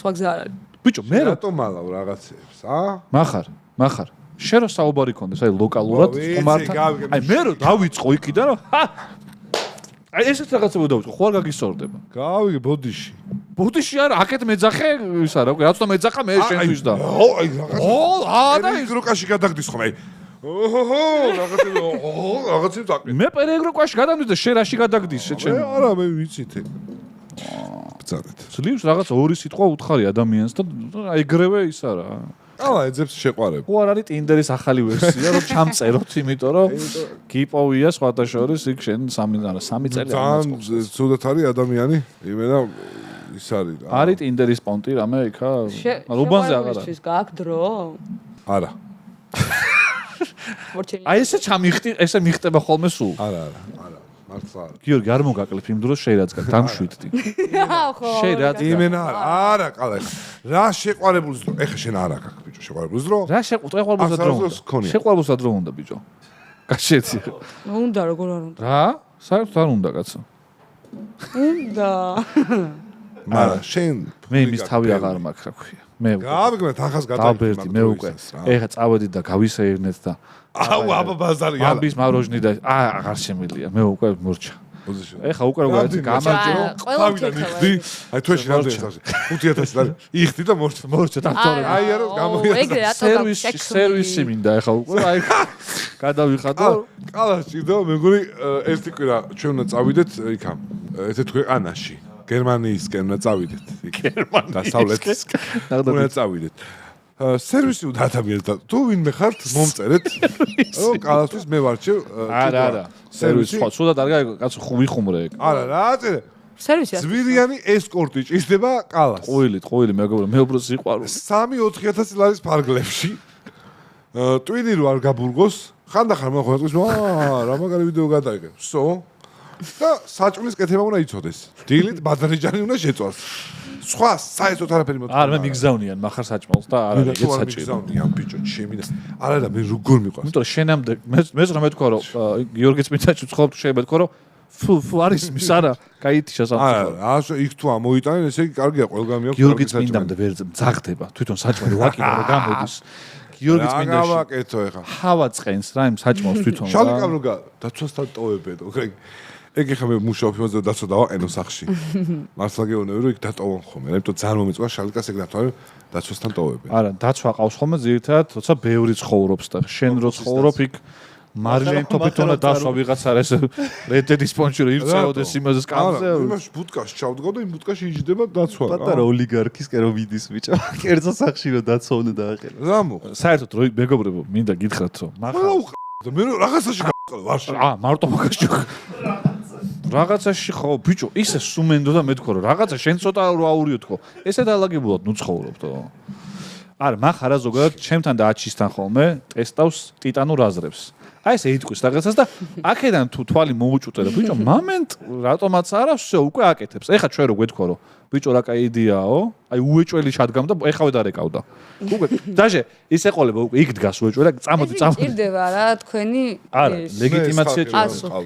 S3: სხვა გზა არ არის.
S1: ბიჭო, მე
S2: რატომ მალავ რაღაცებს,
S1: მახარ. შენ რა საუბარი კონდეს, აი ლოკალურად ხომართან. აი მე რო დავიწყო იქიდან რომ აი ესეც რაღაცა დავიწყო, ხო არ გაგისორდება.
S2: გავიგე ბოდიში.
S1: ბოდიში არა, აქეთ მეძახე, ის არა, უკვე რაც და მეძახა მე შენთვის და.
S2: ო, აი რაღაცა.
S1: და
S2: ის როკაში გადაგდის ხომ აი. რაღაცებს დაკვირ.
S1: მე პერეგროკაში გადამდის და შენ რაში გადაგდის შენ?
S2: არა, მე ვიცით. ბძანეთ.
S1: ძლივს რაღაც ორი სიტყვა უთხარი ადამიანს და აი ეგრევე ის არა.
S2: ალა ეძებს შეყვარებ.
S1: ხო არ არის Tinder-ის ახალი ვერსია, რომ ჩამწეროთ, იმიტომ რომ გიპოვია სხვათა შორის იქ შენ 3 წელი
S2: ძალიან ცუდად არის ადამიანი. იმენა ის არის რა.
S1: არის Tinder-ის პონტი რამე იქა? რუბანზე აღარ არის.
S3: გააქვს დრო?
S2: არა.
S1: აი ესე ჩამიხტი, ესე მიხტება ხოლმე სულ.
S2: არა. მართლა არა.
S1: გიორგი არ მოგაკლებ იმ დროს შენ რაც დამშვიდდი.
S3: ხო.
S1: შენ რა
S2: იმენა არა ყალა. რა შეყვარებულს დრო? ეხა შენ არა გაქვს ბიჭო, შეყვარებულს დრო?
S1: რა შეყვარებულს დრო? შეყვარებულს დრო უნდა ბიჭო. გაშეცი.
S3: უნდა როგორ არ უნდა?
S1: რა? საერთოდ არ უნდა კაცო.
S3: უნდა.
S2: არა, შენ
S1: მე იმის თავი აღარ მაქვს რა ქვია. მე
S2: გავიგმეთ ახას გადავიდეთ
S1: მე უკვე. ეხა წავედით და გავისეირნეთ და
S2: აუ აბა ბაზარი არა.
S1: ამბის მავროჟნი და აღარ შემილია. მე უკვე მორჩა. ეხა უკვე როგორ არის გამარჯვო.
S2: თავიდან იხდი. აი თუეში რამდენი არის? 5000 არის. იხდი და მორჩა დაქტორები. აი არა გამოიარა.
S3: ეგრე რატო
S1: სერვისი მინდა ეხა უკვე აი გადავიხადო.
S2: კალაში და მე მგონი ერთი კვირა ჩვენ უნდა წავიდეთ იქამ. ესე ქვეყანაში. გერმანიისკენ უნდა წავიდეთ. გერმანია. დასავლეთისკენ. უნდა წავიდეთ. სერვისი უნდა ადამიანს და თუ ვინმე ხართ მომწერეთ. ო კალასთვის მე ვარჩევ.
S1: არა. სერვისი სულად არ გაიგო კაცო ხუმრე ეგ.
S2: არა რა წერე.
S3: სერვისი.
S2: ზვირიანი ესკორტი ჭირდება კალას.
S1: ყოილი მეგობრებო მე უფრო სიყვარული.
S2: 3-4000 ლარის ფარგლებში. ტვინი რო არ გაბურგოს, ხანდახან მოხდა ის რა მაგარი ვიდეო გადაიღე. ვსო. და საჭმლის კეთება უნდა იცოდეს. დილით ბადრიჯანი უნდა შეწვას. სხვა საერთოდ არაფერი მოწონა.
S1: არა მე მიგზავნიან מחარ საჭმელს და არ არის ეს საჭმელი.
S2: მიგზავნიან ბიჭო ჩემი და არა და მე როგორ მიყვარს.
S1: იმიტომ შენამდე მე რა მეთქვა რომ გიორგის მიწაში ცხოვრობ შეიძლება თქვა რომ ფუ არის მის არა გაითიშა სამწუხაროდ.
S2: არა ასე იქ თუ ამოიტანენ ესე იგი კარგია ყველგან მიაქვს.
S1: გიორგის წმინდამდე ვერ მძახდება თვითონ საჭმელი ვაკინო რომ გამოდის. გიორგის წმინდაში
S2: გავაკეთო ეხა.
S1: ჰავა წენს რა იმ საჭმელს თვითონ რა.
S2: შალიკამ რო დაცვასთან ტოვებედო. ეგ ხა მე მუშაობ იმაზე რომ დაცვა დავაყენო სახში. მართლა გეუბნები რომ იქ დატოვონ ხოლმე. იმიტომ ძალიან მომეწონა შალიკას ეგ დათვალე დაცვასთან ტოვებენ.
S1: არა, დაცვა ყავს ხოლმე ზირთად, როცა ბევრი ცხოვრობს და შენ რო ცხოვრობ იქ მარილენ თოფიტონა დასვა ვიღაცა ეს რედედი სპონჯი რო ირწეოდეს იმაზე სკამზე.
S2: არა, იმაში ბუტკაში ჩავდგო და იმ ბუტკაში იჯდება დაცვა.
S4: პატარა ოლიგარქის კერო მიდის ბიჭო. კერძო სახში რო დაცოვნე დააყენე.
S2: რა მოხდა?
S1: საერთოდ რო მეგობრებო, მინდა გითხრათ რომ
S2: მაგრამ მე რაღაცაში გავყავ ვარშავ.
S1: მარტო მაგაში რაღაცაში ხო ბიჭო ისე სუმენდო და მე თქო რომ რაღაცა შენ ცოტა რო აურიო თქო ესე დაალაგებულად ნუ ცხოვრობდო არა მახარა ზოგადად ჩემთან და აჩისთან ხოლმე ტესტავს ტიტანურ აზრებს აი ესე იტყვის რაღაცას და აქედან თუ თვალი მოუჭუტე და ბიჭო მომენტ რატომაც არა всё უკვე აკეთებს ეხა ჩვენ რო გვეთქო რომ ბიჭო რა კაი იდეაო აი უეჭველი შადგამდა ეხავე დარეკავდა უკვე დაჟე ის ეყოლება უკვე იქ დგას უეჭველი წამოდი
S3: ჭირდება რა თქვენი
S1: არა ლეგიტიმაცია
S2: ჭირდება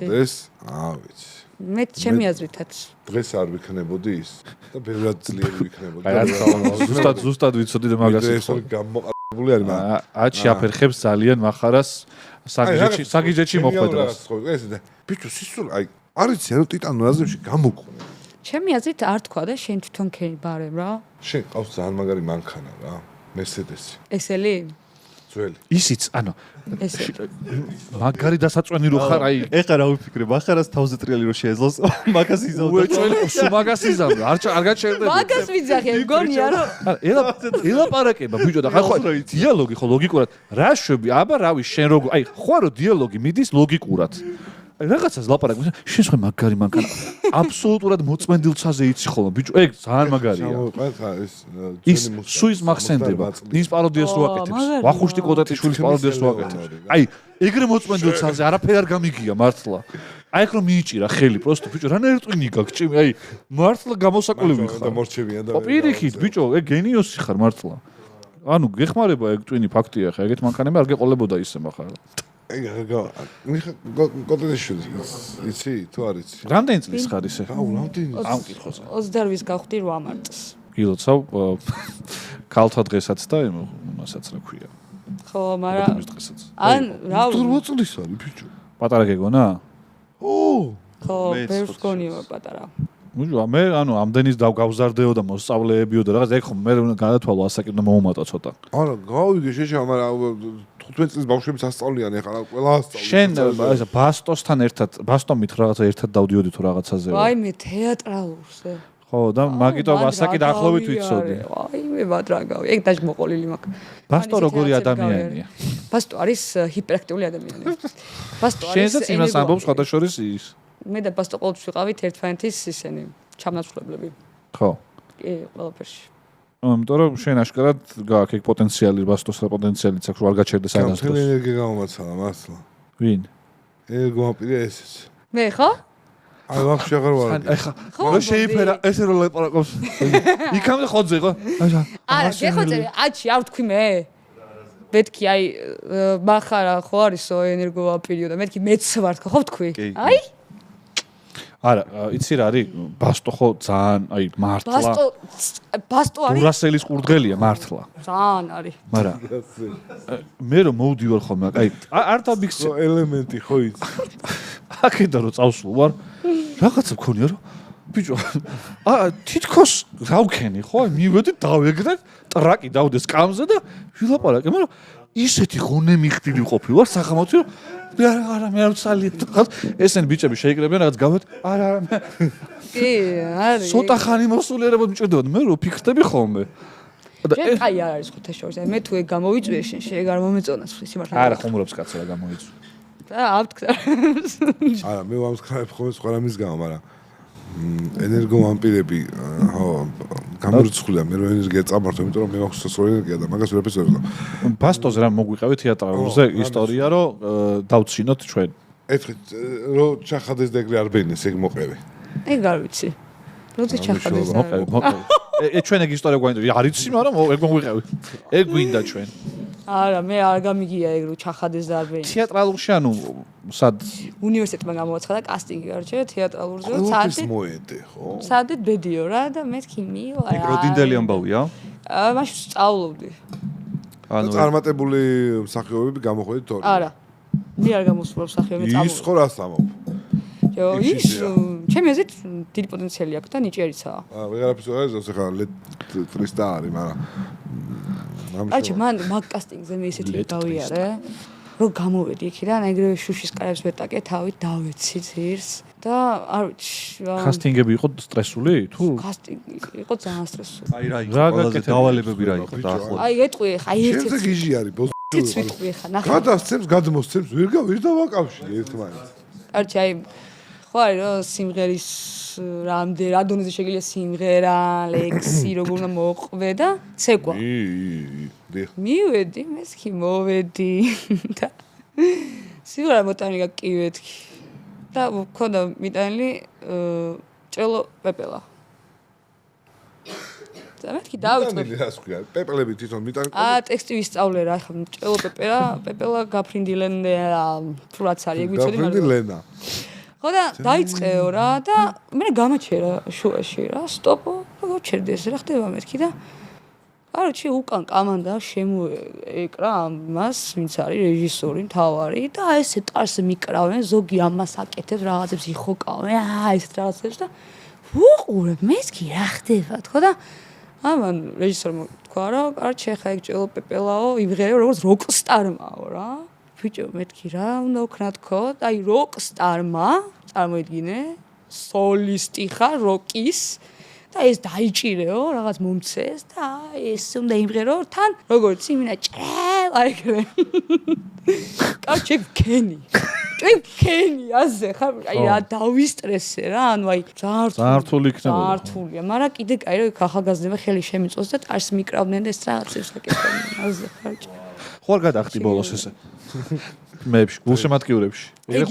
S2: ვიცი
S3: მე ჩემი აზრითაც
S2: დღეს არ ვიქნებოდი ის და ბევრად ძლიერი ვიქნებოდი
S1: და ზუსტად ვიცოდი და მაგას
S2: ეს გამოყალებული არის მაგრამ
S1: აჩი აფერხებს ძალიან מחარას საგიჯეთში მოხვედრას
S2: ეს და ბიჭო სისულ აი არიცი რა ტიტანურ აზრებში გამოგო
S3: ჩემი აზრით არ თქვა და შენ თვითონ ქენი ბარემ რა
S2: შენ ყავს ძალიან მაგარი მანქანა რა მერსედესი
S3: ესელი
S2: ძველი
S1: ისიც ანუ
S3: ესე
S1: მაგარი დასაწვენი რო ხარ აი
S4: ეხა რა ვიფიქრე מחარას 1000 ტრიალი რო შეეძლოს მაგას იზავდა
S1: უეჭველი მაგას იზავდა არ გაჩერდება
S3: მაგას ვიძახე მგონია რომ
S1: ელაპარაკება ბიჭო და ხო დიალოგი ხო ლოგიკურად რა შვები აბა რავი შენ როგორ აი ხო რო დიალოგი მიდის ლოგიკურად აი რაღაცას ლაპარაკობ შენ სხვა მაგარი მანქანა აბსოლუტურად მოწმენდილცაზე იცი ხოლმე ბიჭო ეგ ძალიან მაგარია ის სუის მახსენდება ის პაროდიას რო აკეთებს ვახუშტი კოტატიშვილის პაროდიას რო აკეთებს აი ეგრე მოწმენდილცაზე არაფერი არ გამიგია მართლა აი ხო მიიჭირა ხელი პროსტო ბიჭო რანაირტვინი გაგჭიმი აი მართლა გამოსაკვლივი ხარ
S2: და მორჩებიან და
S1: პირიქით ბიჭო ეგ გენიოსი ხარ მართლა ანუ გეხმარება ეგ ტვინი ფაქტია ხა ეგეთ მანქანები არ გეყოლებოდა ისე מחარ
S2: კოტეშული იცი თუ არ იცი
S1: რამდენი წლის ხარ ისე
S2: რამდენი
S1: ამ კითხოს
S3: 28-ს გავხდი 8 მარტს
S1: გილოცავ ქალთა დღესაც და იმასაც რა ქვია
S3: ხო მაგრამ
S1: ის დღესაც
S3: ან რა
S2: 8 წლის არის ბიჭო
S1: პატარა გეგონა
S3: ხო ბევრს გონიო პატარა
S1: ნუ მე ანუ ამდენის გავზარდეო და მოსწავლეებიო და რაღაც ეგ ხომ მე გადათვალო ასაკი და მოუმატა ცოტა
S2: არა გავიგე შეჭა მაგრამ 15 წლის ბავშვებს ასწავლიან ეხლა ყველა ასწავლიან
S1: შენ ესა ბასტოსთან ერთად ბასტომით რაღაცა ერთად დავდიოდი თუ რაღაცაზე
S3: აი მე თეატრალურზე
S1: ხო და მაგიტო ასაკი დაახლოებით ვიცოდი
S3: აი მე ბადრაგავი ეგ დაჟ მოყოლილი მაქვს
S1: ბასტო როგორი ადამიანია
S3: ბასტო არის ჰიპერაქტიული ადამიანი ბასტო არის
S1: შენსაც იმას ამბობს სხვადასხვის ის
S3: მე და ბასტო ყოველთვის ვიყავით ერთმანეთის ისენი ჩამნაცვლებლები
S1: ხო
S3: კი ყველაფერში
S1: იმიტომ რომ შენ აშკარად გააქვს ეგ პოტენციალი ბასტოსა პოტენციალიც აქვს რომ არ გაჩერდეს
S2: საერთოდ მთელი ენერგია გამომაცალა მართლა
S1: ვინ
S2: ერგომაპირე ესეც
S3: მე ხო
S2: აი ვაფშე აღარ ვარ
S1: ეხა რო შეიფერა ესე რო ლაპარაკობს იქამდე ხოძე ხო
S3: არა გეხოძე აჩი არ თქვი მე მეთქი აი מחარა ხო არისო ენერგოვაპირიო და მეთქი მეც ვარ ხო თქვი აი
S1: არა იცი რა არის ბასტო ხო ძალიან აი მართლა
S3: ბასტო არის
S1: დურასელის ყურდღელია მართლა
S3: ძალიან არის
S1: მაგრამ მე რომ მოვდივარ ხოლმე აი არ დაბიქცე
S2: ელემენტი ხო იცი
S1: აქედან რომ წავსულ ვარ რაღაცა მქონია რომ ბიჭო თითქოს რა ვქენი ხო მივედი დავეგდე ტრაკი დავდე სკამზე და ვილაპარაკე მაგრამ ისეთი ღონე მიხდილი ყოფილა საღამოთი რომ არა მე არ ვცალი ესენ ბიჭები შეიკრებიან რაღაც გავეთ არა
S3: კი არის
S1: ცოტა ხანი მოსულიერებოდ მჭირდებოდა მე რო ფიქრდები ხოლმე
S3: შენ აი არ არის ხუთე შორს მე თუ ეგ გამოვიწვიე შენ შეგარ მომეწონას სიმართლე
S1: არა ხუმრობს კაცო რა გამოიწვი
S3: ავთქვა
S2: არა მე ვამსკრებ ხოლმე სხვა რამის გამო მაგრამ ენერგოვამპირები ხო გამორიცხულია მე რო ენერგია წამართო იმიტომ რომ მე მაქვს სოციალური ენერგია და მაგას ვერაფერს ვერ ვდა
S1: ბასტოზე რა მოგვიყავი თეატრალურზე ისტორია რომ დავცინოთ ჩვენ
S2: ერთხელ რო ჩახადეს და ეგრე არ ბენეს ეგ მოყევი
S3: ეგ არ ვიცი როდი ჩახადეს
S1: მოყევი ჩვენ ეგ ისტორია გვაინტერესებს არ იცი მაგრამ ეგ მოგვიყავი ეგ გვინდა ჩვენ
S3: არა მე არ გამიგია ეგ რო ჩახადეს და არ ბენეს
S1: თეატრალურში ანუ სად
S3: უნივერსიტეტმა გამოაცხადა კასტინგი გარჩე თეატრალურზე
S2: საათი მოედე ხო
S3: საათი ბედიო რა და მეთქი მიო
S4: აი როდინდელი ამბავია
S3: მაშინ სწავლობდი
S2: ანუ წარმატებული მსახიობები გამოხვედით თორე
S3: არა მე არ გამოსულობ მსახიობი
S2: ის ხო რას ამობ
S3: ბიჭო, ის ჩემი აზრით დიდი პოტენციალი აქვს და ნიჭიერიცაა.
S2: ვეღარაფერს არ არის, ეხლა ლეტრისტა არის, მაგრამ
S3: არჩი მან მაგ კასტინგზე მე ისეთი გავიარე, რომ გამოვედი იქიდან, ეგრევე შუშის კარებს ვეტაკე თავით დავეცი ძირს და არ ვიცი.
S1: კასტინგები იყო სტრესული თუ?
S3: კასტინგი იყო ძალიან სტრესული.
S4: აი რა იყო ყველაზე დავალებები რა იყო დაახლოებით.
S3: აი ეტყვი ხა ერთ-ერთი.
S2: შენზე გიჟი არის,
S3: ის ვიტყვი ხა ნახე.
S2: გადასცემს, გადმოსცემს, ვერ დავაკავშირე ერთმანეთს.
S3: არჩი აი ხო არის რომ სიმღერის რა დონეზე შეიძლება სიმღერა, ლექსი, როგორ უნდა მოყვე და ცეკვა. მივედი, მესქი მოვედი და სიმღერა მოტანი გაკივეთქი. და მქონდა მიტანილი ჭელო პეპელა. და მეთქი დავიწყე.
S2: რას ქვია? პეპელები თვითონ მიტანი.
S3: ტექსტი ვისწავლე რა, ხა ჭელო პეპელა გაფრინდილენ თუ რაც არის, ეგ ვიცოდი მაგრამ.
S2: გაფრინდილენა.
S3: ხო და დაიწყეო რა და მე გამაჩერა შუაში რა, სტოპო, როგორ ჩერდეს რა ხდება მეთქი და არჩი უკან კამანდა შემოეკრა ამას, ვინც არის რეჟისორი, მთავარი და ესე ტარს მიკრავენ, ზოგი ამას აკეთებს, რაღაცებს იხოკავენ, ესეთ რაღაცებს და ვუყურებ, მესკი რა ხდება თქო და ამან რეჟისორმა თქვა რა, არჩი ხა ეგ ჭელო პეპელაო, იმღერე როგორც როკსტარმაო რა. ბიჭო მეთქი რა უნდა ვქნა თქო, აი როკსტარმა, წარმოიდგინე, სოლისტი ხარ როკის და ეს დაიჭირეო, რაღაც მომცეს და ეს უნდა იმღერო თან, როგორც იმინა ჭრელა ეგრე. კაჩი ქენი. კენი ასე ხარ, აი რა დავისტრესე რა, ანუ აი
S1: ძალიან რთული იქნება.
S3: ძალიან რთულია, მაგრამ კიდე კაი რა ახალგაზრდა ხელი შემიწოს და ტარს მიკრავდნენ და ეს რაღაცებს აკეთებდნენ, ასე ხარ.
S1: ხო არ გადახდი ბოლოს ესე. მეებში, გულშემატკივრებში.
S3: ეგ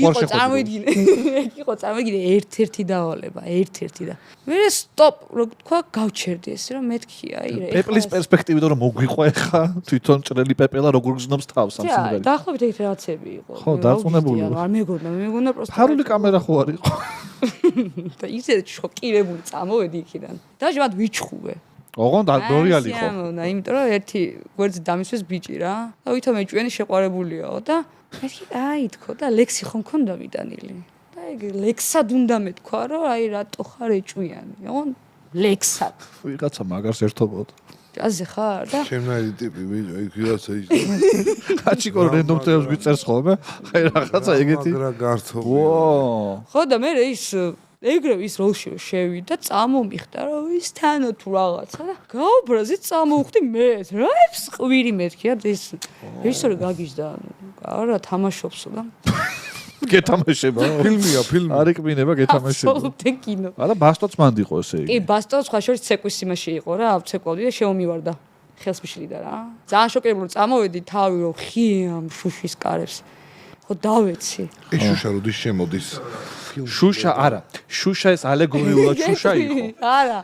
S3: იყო წარმოიდგინე ერთ-ერთი დავალება, ერთ-ერთი და მე სტოპ რო თქვა გავჩერდი ესე რომ მეთქი აი რა.
S1: პეპლის პერსპექტივიდან რომ მოგვიყვა ხა თვითონ ჭრელი პეპელა როგორ გზნობს თავს ამ სიმღერას.
S3: დაახლოებით ეგ რაღაცები იყო.
S1: ხო, დარწმუნებული.
S3: არ მეგონა პროსტა.
S1: ფარული კამერა ხო არ იყო.
S3: და ისე შოკირებული წამოვედი იქიდან. და ჯერ ვიჩხუბე.
S1: ოღონდ დორიალი ხო.
S3: იმიტომ რომ ერთი გვერდზე დამისვეს ბიჭი რა. და ვითომ ეჭვიანი შეყვარებულიაო და მეთქი აი თქო და ლექსი ხომ მქონდა მიტანილი. და ეგ ლექსად უნდა მეთქვა რომ აი რატო ხარ ეჭვიანი. ოღონ ლექსად.
S1: ვიღაცა მაგარს ერთობოდ.
S3: აზე ხარ და
S2: ჩემნაირი ტიპი ბიჭო, იქ ვიღაცა ის.
S1: აჩიკო რენდომ თეოს გიწერს ხოლმე. აი რაღაცა ეგეთი.
S2: მაგრა გართობი.
S1: ო.
S3: ხო და მე ის ეგრევე ის როლში რომ შევიდა, წამომიხდა რომ ის თანო თუ რაღაცა და გაუბრაზი წამოვხდი მე. რა ებს ყვირი მეთქი რა ეს რეჟისორი გაგიჟდა არა თამაშობსო და
S1: გეთამაშება.
S2: ფილმია, ფილმი.
S1: არ იკმინება გეთამაშება.
S3: აბსოლუტე კინო.
S1: არა ბასტოც მანდიყო ესე იგი.
S3: კი, ბასტოც სხვა შორის ცეკვის იმაში იყო რა, ცეკვავდი და შემომივარდა. ხელს მიშლიდა რა. ძალიან შოკირებული წამოვედი თავი რომ ხიამ შუშის კარებს. ხო დავეცი.
S2: ეს შუშა როდის შემოდის?
S1: შუშა არა. შუშა ეს ალეგორიულად შუშა იყო.
S3: არა.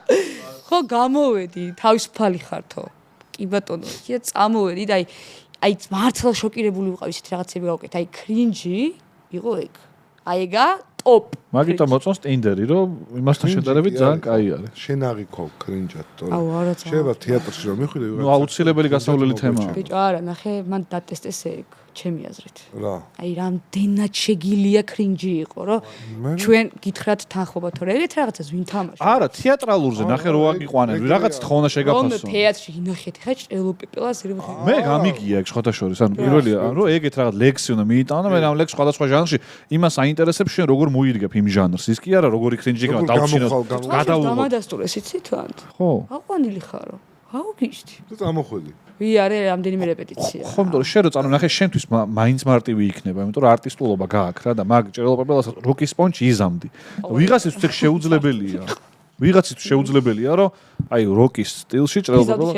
S3: ხო გამოვედი, თავისუფალი ხართო. კი ბატონო, კი წამოვედი და აი მართლა შოკირებული ვიყავ ისეთ რაღაცები გავუკეთ. აი კრინჯი იყო ეგ. აი ეგა ტოპ.
S1: მაგიტომ მოწონს ტინდერი, რომ იმასთან შედარებით ძალიან კაი არის.
S2: შენ აღიქო კრინჯად, თორე.
S3: აუ არა ძალიან.
S2: შეიძლება თეატრში რომ მიხვიდე
S1: ნუ აუცილებელი გასავლელი თემაა.
S3: ბიჭო არა, ნახე, მან დატესტეს ეგ, ჩემი აზრით.
S2: რა.
S3: აი რამდენად შეგილია კრინჯი იყო, რომ ჩვენ გითხრათ თანხმობა თორე ეგეთ რაღაცას ვინ თამაშობს.
S1: არა, თეატრალურზე ნახე რო აგიყვანენ, რაღაც თხოვნა
S3: რომ
S1: შეგაფასო.
S3: თეატრში გინახეთ, ხა ჭელო პეპელას ირმ.
S1: მე გამიგია ეგ სხვათა შორის, ანუ პირველი რომ ეგეთ რაღაც ლექსი უნდა მიიტანა, მე ამ ლექსს სხვადასხვა ჟანრში იმას აინტერესებს შენ როგორ მოირგებ იმ ჟანრს. ის კი არა როგორი კრინჯი იქნება დავჩინოთ.
S3: გადავუღოთ. დამადასტურეს იცი თუ ან.
S1: ხო.
S3: აყვანილი ხარო. აუგიშთი.
S2: და წამოხვედი.
S3: ვი არის რამდენიმე რეპეტიცია.
S1: ხო, იმიტომ რომ შენ რო წანო ნახე შენთვის მაინც მარტივი იქნება, იმიტომ რომ არტისტულობა გააქვს რა და მაგ ჭრელო პეპელას როკი სპონჯი იზამდი. ვიღაცისთვის ეგ შეუძლებელია. ვიღაცისთვის შეუძლებელია, რომ აი როკის სტილში ჭრელო პეპელა.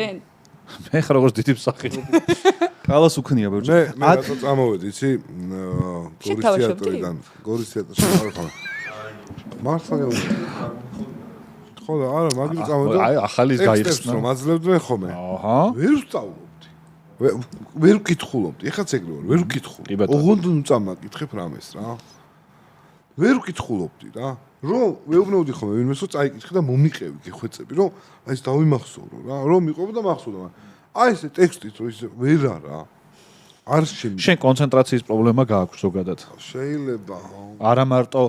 S1: მე ხარ როგორც დიდი მსახიობი.
S4: კალას უქნია ბერჯი.
S2: მე რატო წამოვედი, იცი? გორის თეატრიდან, გორის თეატრში არ ხარ. მართლა გავუშვი. ხო და არა, მაგით წამოვედი.
S1: აი ახალი ის გაიხსნა.
S2: რომ აძლევდნენ ხოლმე.
S1: აჰა.
S2: ვერ ვსწავლობდი. ვერ ვკითხულობდი. ეხაც ეგრე ვარ, ვერ ვკითხულ. ოღონდ წამაკითხებ რამეს რა. ვერ ვკითხულობდი რა. რომ ვეუბნებოდი ხოლმე ვინმეს რომ წაიკითხე და მომიყევი გეხვეწები, რომ აი ეს დავიმახსოვრო რა. რომ მიყვება და მახსოვდა. აი ესე ტექსტით რომ ისე ვერ არა. არ შემიძლია.
S1: შენ კონცენტრაციის პრობლემა გააქვს ზოგადად.
S2: შეიძლება.
S1: არა მარტო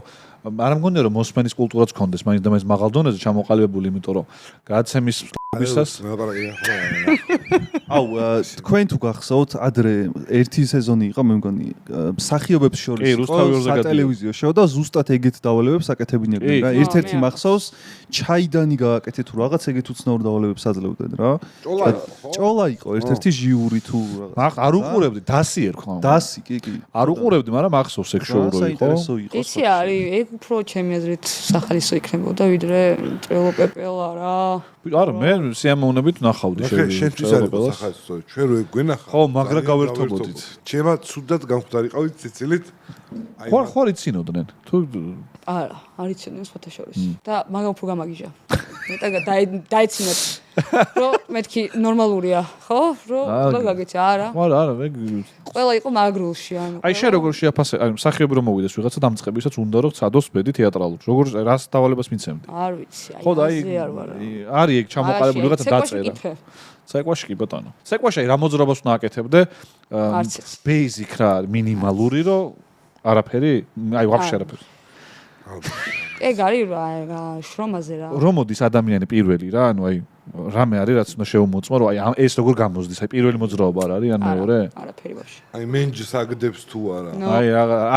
S1: არ მგონია რომ მოსმენის კულტურაც გქონდეს, მაინც და მაინც მაღალ დონეზე ჩამოყალიბებული, იმიტომ რომ გადაცემის ყობისას
S4: აუ თქვენ თუ გახსოვთ ადრე ერთი სეზონი იყო მე მგონი მსახიობებს შორის სატელევიზიო შოუ და ზუსტად ეგეთ დავალებებს აკეთებინებდნენ რა ერთ-ერთი მახსოვს ჩაიდანი გააკეთეთ თუ რაღაც ეგეთ უცნაურ დავალებებს აძლევდნენ რა ჭოლა იყო ერთ-ერთი ჟიური თუ
S1: რაღაც არ უყურებდი დასი ერქვა
S4: დასი კი
S1: არ უყურებდი მაგრამ ახსოვს ეგ შოუ რო იყო
S3: იცი არის ეგ უფრო ჩემი აზრით სახალისო იქნებოდა ვიდრე ტრელო პეპელა რა
S1: არა მე სიამოვნებით ნახავდი
S2: შენთვის არის სახალისო ჩვენ რო ეგ გვენახა
S1: ხო მაგრა გავერთობოდით
S2: ჩემა ცუდად გამხდარიყავით ციცილით
S1: ხო იცინოდნენ თუ
S3: არა არ იცოდნენ სხვათა შორის და მაგა უფრო გამაგიჟა მეტად დაეცინათ რომ მეთქი ნორმალურია ხო რომ გაგეცი არა
S1: მე
S3: ყველა იყო მაგრულში ანუ
S1: აი შენ როგორ შეაფასე აი მსახიობი რომ მოვიდეს ვიღაცა დამწყებისაც უნდა რომ წადოს ბედი თეატრალურ როგორ რას დავალებას მიცემდი
S3: არ ვიცი აი
S1: ხო და აი არის ეგ ჩამოყალიბებული ვიღაცა დაწერა ცეკვაში კი ბატონო ცეკვაში აი რა მოძრაობას უნდა აკეთებდე ბეიზიკ რა მინიმალური რომ არაფერი აი ვაფშე არაფერი
S3: ეგ არის რა შრომაზე რა
S1: რომ მოდის ადამიანი პირველი რა ანუ აი რამე არის რაც უნდა შეუმოწმო რომ აი ეს როგორ გამოსდის აი პირველი მოძრაობა არ არის ან მეორე
S3: არაფერი ვაფშე
S2: აი მენჯს აგდებს თუ არა
S1: აი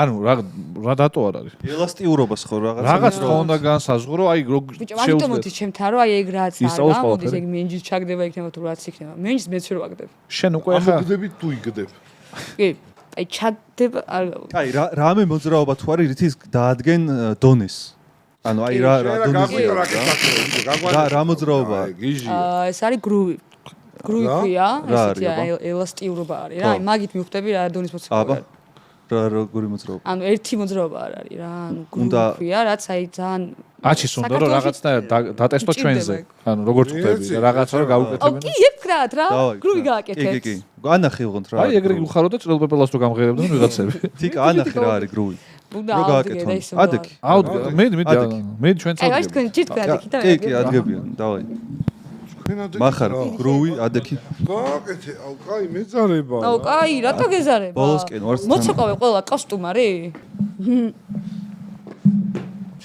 S1: ანუ რა დატო არ არის
S4: ელასტიურობას ხო
S1: რაღაც თქონდა განსაზღვრო აი როგორ
S3: შეუძლია მოდის ჩემთან რომ აი ეგ რაც არა მოდის ეგ მენჯის ჩაგდება იქნება თუ რაც იქნება მენჯს მეც ვერ ვაგდებ
S1: შენ უკვე ხა
S2: აგდები თუ იგდებ
S3: კი აი ჩაგდება არ
S4: აი რამე მოძრაობა თუ არის რითის დაადგენ დონეს ანუ აი რა რა მოძრაობა
S3: ეს არის გრუვი ქვია ესეთი ელასტიურობა არის რა აი მაგით მივხვდები რა დონის მოცემული
S4: რა როგორი მოძრაობა
S3: ანუ ერთი მოძრაობა არ არის რა ანუ გრუვი ქვია რაც აი ძალიან
S1: აჩის უნდა რომ რაღაცა დატესტო ჩვენზე ანუ როგორ ხვდები რაღაცა რომ გავუკეთებენ
S3: კი ეფკრათ რა გრუვი გააკეთეთ
S4: კი ანახი უღონთ რა
S1: აი ეგრე უხარო და ჭრელ პეპელას რო გამღერებდნენ ვიღაცები
S4: თიკა ანახი რა არის გრუვი
S3: უნდა აუდგე
S4: ადექი
S1: მე ჩვენც
S3: აი ვარ თქვენ ჭირთ ადექი და
S4: კი ადგებიან დავაი მახარ გრუვი ადექი
S2: გააკეთე აუ კაი მეძარება
S3: აუ კაი რატო გეზარება
S4: ბოლოსკენ ვარ
S3: მოცოყავე ყველა კოსტუმარი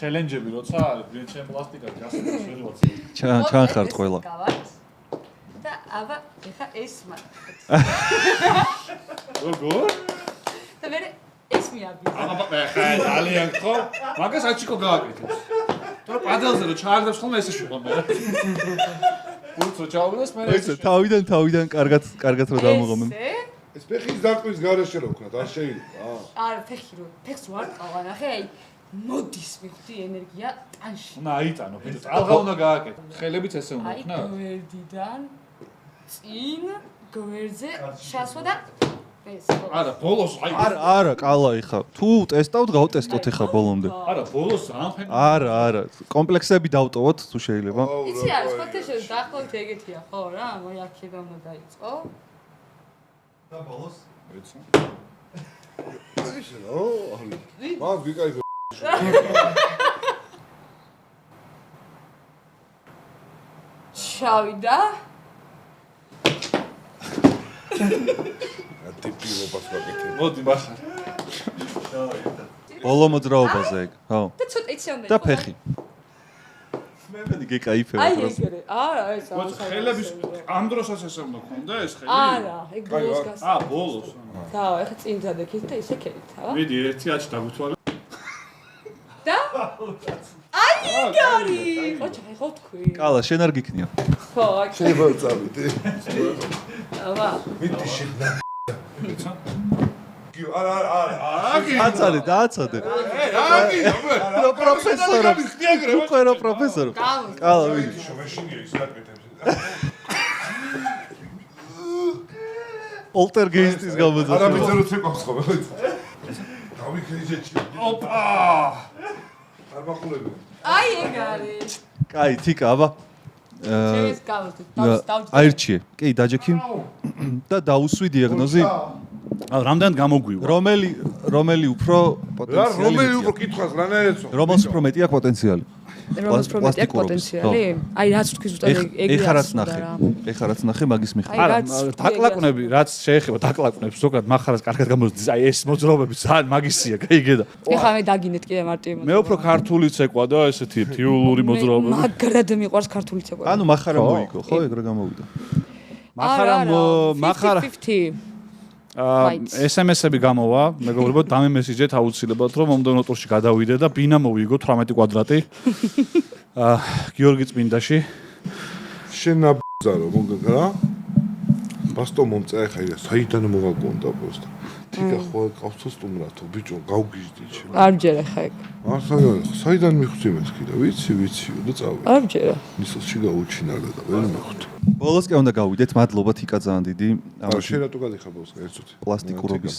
S1: ჩელენჯები როცა არის ბლინჩენ პლასტიკა გასაგებს ვერ ვაცი
S4: ჩანხართ ყველა
S3: და აბა ეხა ეს მაგ
S1: როგორ
S3: და მე ეს მიაბი
S1: აბა ხა ძალიან ხო მაგას აჩიკო გააკეთე თორე პადელზე რო ჩააგდებს ხოლმე ესე შუღა მე უცო ჩაუდეს მე
S4: ესე თავიდან კარგად რო დამოღო მე
S2: ეს ფეხის დარტყმის გარეშე რო ვქნათ არ შეიძლება
S3: არა ფეხს ვარ ყავა ნახე აი მოდის მიხდი ენერგია ტანში
S1: უნდა აიტანო ბიჭო ალღა უნდა გააკეთო ხელებიც ესე უნდა ხნა
S3: აი გვერდიდან წინ გვერდზე შასვა და ეს
S1: არა ბოლოს აი
S4: არა კალა ეხა თუ ტესტავთ გავტესტოთ ეხა ბოლომდე
S1: არა ბოლოს ამფენ
S4: არა კომპლექსები დავტოვოთ თუ შეიძლება
S3: იცი არის ფაქტია დაახლოებით ეგეთია ხო რა მოი აქედან უნდა დაიწყო
S4: და ბოლოს
S1: ვიცი
S2: ისე ო მაგ ვიკაი
S3: შავიდა
S2: ტიპირობას ვაკეთებ
S1: მოდი მახარ
S4: ბოლო მოძრაობაზე ეგ ხო
S3: და ცოტა იცი უნდა
S4: და ფეხი მე მენი გეკაიფება
S3: აი ეგრე არა ეს
S1: ხელების ამ დროსაც ესე უნდა ქონდა ეს ხელი
S3: არა ეგ ბოლოს გას
S1: ბოლოს
S3: და ეხა წინ დადექით და ისე ქერით რა
S1: მიდი ერთი აჩ დაგუთვალე
S3: და აი გარი ოჩა ხო თქვი
S4: კალა შენ არ გიქნია
S3: ხო აი
S2: შეიძლება წავიდე
S3: აბა
S2: მიდი შეგნა არა
S4: აცადე დააცადე რა პროფესორო უკვე რა პროფესორო კალა ვიდი
S2: შოვეშინია ის აკეთებს
S4: პოლტერგეისტის გამოძახვა
S2: არა მიწერო ცეკვავს ხო დავიქრიჟეჩი ოპა არ მახულები
S3: აი ეგ არის
S4: კაი თიკა აბა
S3: ჩემს გავუსვით დავჭი
S4: აირჩიე კი დაჯექი და დაუსვი დიაგნოზი
S1: რამდენად გამოგვივა
S4: რომელი უფრო პოტენციალი
S2: რომელი უფრო კითხვას რანაირად
S4: რომელს უფრო მეტი აქვს პოტენციალი
S3: რომელს რომ მეტი აქვს პოტენციალი? აი რაც თქვი ზუსტად ეგრე
S4: ეხლა რაც ნახე მაგის მიხედვით.
S1: არა, დაკლაკნები, რაც შეეხება დაკლაკნებს, ზოგადად מחარას კარგად გამოდის. აი ეს მოძრაობები ძალიან მაგისია, გაიგე და.
S3: ეხლა მე დაგინეთ კიდე მარტივი.
S1: მე უფრო ქართულიც ეკვა და ესეთი თიულური მოძრაობები.
S3: მაგრად მიყვარს ქართულიც ეკვა.
S4: ანუ מחარა მოიგო, ხო, ეგრე გამოვიდა.
S1: מחარა SMS-ები გამოვა, მეგობრებო, დამემესიჯეთ აუცილებლად, რომ მომდევნო ტურში გადავიდე და ბინა მოვიგო 18 კვადრატი. გიორგი წმინდაში.
S2: შენ აბზარო მოგგა? ბასტო მომწა ხა ია, საიდან მოგაგონდა პროსტა. თიკა ხო ყავს სტუმრათო, ბიჭო, გავგიჟდი ჩემ.
S3: არ ჯერა ხა ეგ.
S2: საიდან მიხვდიმეს კიდე, ვიცი და წავედი.
S3: არ ჯერა.
S2: ნისლში გაუჩინარდა და ვერ მიხვდი.
S4: ბოლოსკენ უნდა გავიდეთ, მადლობა თიკა ძალიან დიდი.
S2: შენ რატო გადიხარ ბოლოსკენ ერთ წუთი?
S4: პლასტიკურობის.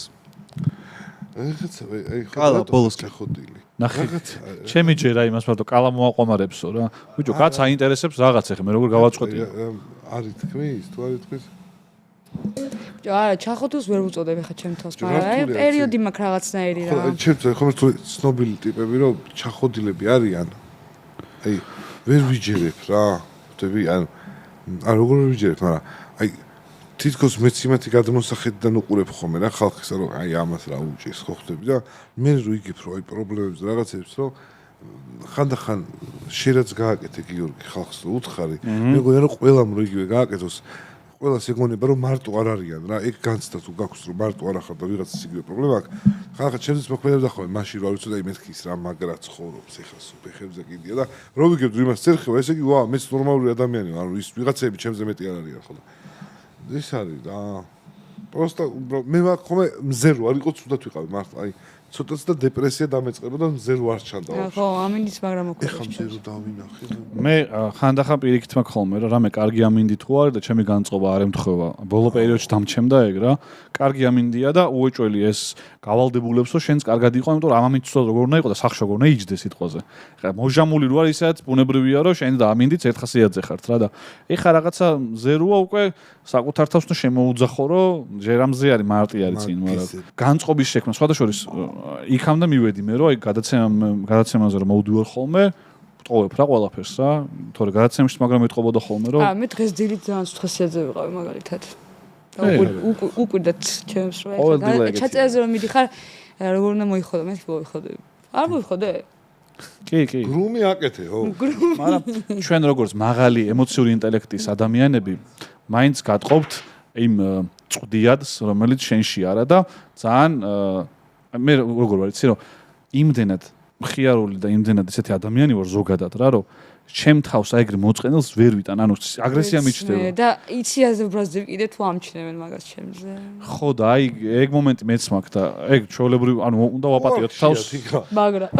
S2: აი
S4: კალა ბოლოსკენ
S2: ხოდილი.
S1: ნახეთ. ჩემი ჯერა იმას ვარ და კალა მოაყვამარებსო რა. ბიჭო, კაც აინტერესებს რაღაც ეხა მე როგორ გავაწყვეტი.
S2: არის თქმის, თუ არის თქმის?
S3: არა, ჩახოთოს ვერ უწოდებ ხა ჩემ თავს, მაგრამ აი პერიოდი მაქვს რაღაცნაირი რა.
S2: ჩემ ხომ ცნობილი ტიპები რომ ჩახოდილები არიან. აი ვერ ვიჯერებ რა. ხვდები, ან როგორ ვიჯერებ, მაგრამ აი თითქოს მეც იმათი გადმოსახედიდან უყურებ ხოლმე რა ხალხისა რომ აი ამას რა უჭირს ხო ხვდები და მე როიგებ რომ აი პრობლემებს რაღაცებს რომ ხანდახან შეიძლება გააკეთე გიორგი ხალხს უთხარი მე მგონია რომ ყველამ რო იგივე გააკეთოს ყველას ეგონება რომ მარტო არ არიან რა ეგ განცდა თუ გაქვს რომ მარტო არ ახარ და ვიღაცის იგივე პრობლემა აქვს ხალხა ჩემთვის მოქმედებდა ხოლმე მაშინ რა ვიცი და აი მეთქის რა მაგრა ცხოვრობს ეხლა სუფეხებზე კიდია და რო ვიგებ რომ იმას წერხება ესე იგი ვა მეც ნორმალური ადამიანი ვარ ის ვიღაცები ჩემზე მეტი არ არიან ხო ეს არის და просто მე ვარ ხოლმე მზე რო არ იყო ცუდად ვიყავი მართლა აი ცოტაც და დეპრესია დამეწყება და მზე რო არ ჩანდა
S3: ხო ამინდის მაგრამ მოხდა
S2: ეხლა მზე რო დავინახე
S1: მე ხანდახან პირიქით მაქვს ხოლმე რა რამე კარგი ამინდი თუ არის და ჩემი განწყობა არ ემთხვევა ბოლო პერიოდში დამჩემდა ეგ რა კარგი ამინდია და უეჭველი ეს გავალდებულებსო შენც კარგად იყო იმიტომ რომ ამ ამინდს ცუდად როგორ უნდა იყო და სახში როგორ უნდა იჯდეს სიტყვაზე ხა მოჟამული რო არის ისაც ბუნებრივია რომ შენ და ამინდიც ერთ ხასიათზე ხართ რა და ეხა რაღაცა მზე როა უკვე საკუთარ თავს უნდა შემოუძახო რომ ჯერ ამზე არის მარტი არის წინ მაგრამ განწყობის შექმნა სხვადასხვა იქამდე მივედი მე რომ აი გადაცემაზე რომ მოვდივარ ხოლმე ვტყოვებ რა ყველაფერს რა თორე გადაცემაში მაგრამ მეტყობოდა ხოლმე რომ
S3: მე დღეს დილით ძალიან სუთხესიაძე ვიყავი მაგალითად უკვირდათ ჩემს რა ჩაწერაზე რომ მიდიხარ როგორ უნდა მოიხოდო მე მოვიხოდე არ მოვიხოდე
S1: კი
S2: გრუმი აკეთე ხო
S1: მაგრამ ჩვენ როგორც მაღალი ემოციური ინტელექტის ადამიანები მაინც გატყობთ იმ წვდიადს რომელიც შენში არა და ძალიან მე როგორ ვარ იცი რომ იმდენად მხიარული და იმდენად ესეთი ადამიანი ვარ ზოგადად რა რომ ჩემ თავს აიგრე მოწყენილს ვერ ვიტან ანუ აგრესია მიჩნდება
S3: და იცი აზე ბრაზდები კიდე თუ ამჩნევენ მაგას ჩემზე
S1: ხო და აი ეგ მომენტი მეც მაქვს და ეგ ჩვეულებრივ ანუ უნდა ვაპატიოთ თავს
S3: მაგრამ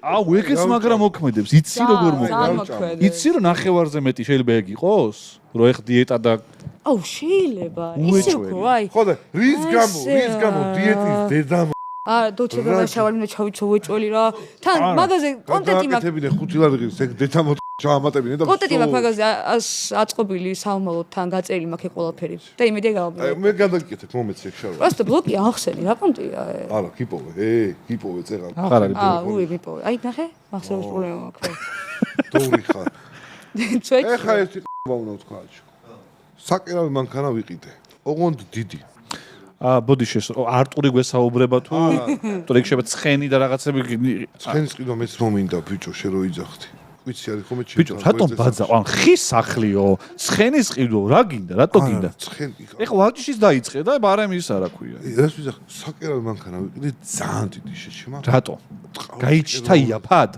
S1: აუ ეგეც მაგრამ მოქმედებს იცი როგორ მოქმედებს იცი რომ ნახევარზე მეტი შეიძლება ეგ იყოს რომ ეხ დიეტა და
S3: აუ შეიძლება ისე უფრო აი
S2: ხო და რის გამო დიეტის დედა
S3: დოჩება და შავალი უნდა ჩავიცო უეჭველი რა თან მაგაზე კონტენტი მაქვს
S2: აკეთებინე 5 ლარღის ეგ დედა ჩაამატებინე და
S3: კონტენტი მაქვს მაგაზე აწყობილი საომალოდთან გაწერილი მაქვს ყველაფერი და იმედია გავაბლო
S2: მე გადაგიკეთებ მომეც ეგ შარო
S3: просто ბლოკი ახსენი რა კონტია
S2: არა გიპოვე გიპოვე წეღა
S1: აღარ არის
S3: უი მიპოვე აი ნახე მახსოვს პრობლემა მაქვს
S2: დოური ხარ
S3: წვეჭი
S2: ეხა ერთი უნდა ვთქვა საკერავი მანქანა ვიყიდე ოღონდ დიდი
S1: ბოდიშეს არტური გვესაუბრება თუ თორე იქ შეიძლება ცხენი და რაღაცები
S2: ცხენის ყიდვა მეც მომინდა ბიჭო შე რო იძახთი ვიცი არის ხომ მე
S1: ბიჭო რატომ ბაძა ან ხის სახლიო ცხენის ყიდვა რა გინდა რატო გინდა
S2: ცხენი
S1: ეხლა ვაჭიშის დაიწყე და ბარემ ის არა ქვია
S2: ეს ვიზახ საკერავი მანქანა ვიყიდე ძალიან დიდი შეჩემა
S1: რატო გაიჩთა იაფად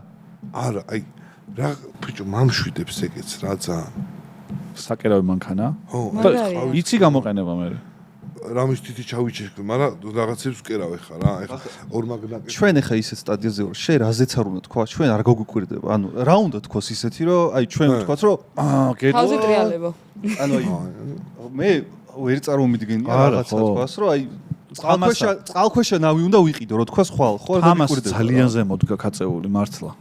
S2: არა აი რა ბიჭო მამშვიდებს ეგეც რა ძალიან
S1: საკერავი მანქანა
S2: ხო
S1: იცი გამოყენება მე
S2: რამის თითი ჩავიჩექ, მაგრამ რაღაცებს ვკერავ ეხა რა, ეხა ორ მაგნაკი.
S4: ჩვენ ეხა ისეთ სტადიაზე ვარ, შე რაზეც არ უნდა თქვა, ჩვენ არ გაგუკვირდება. ანუ რა უნდა თქვას ისეთი, რომ აი ჩვენ ვთქვათ, რომ
S3: თავზე ტრიალებო.
S4: ანუ აი მე ვერ წარმომიდგენია რაღაცა თქვას, რომ აი წყალქვეშა ნავი უნდა ვიყიდო, რომ თქვას ხვალ, ხო?
S1: ამას ძალიან ზემოთ გაკაწეული მართლა.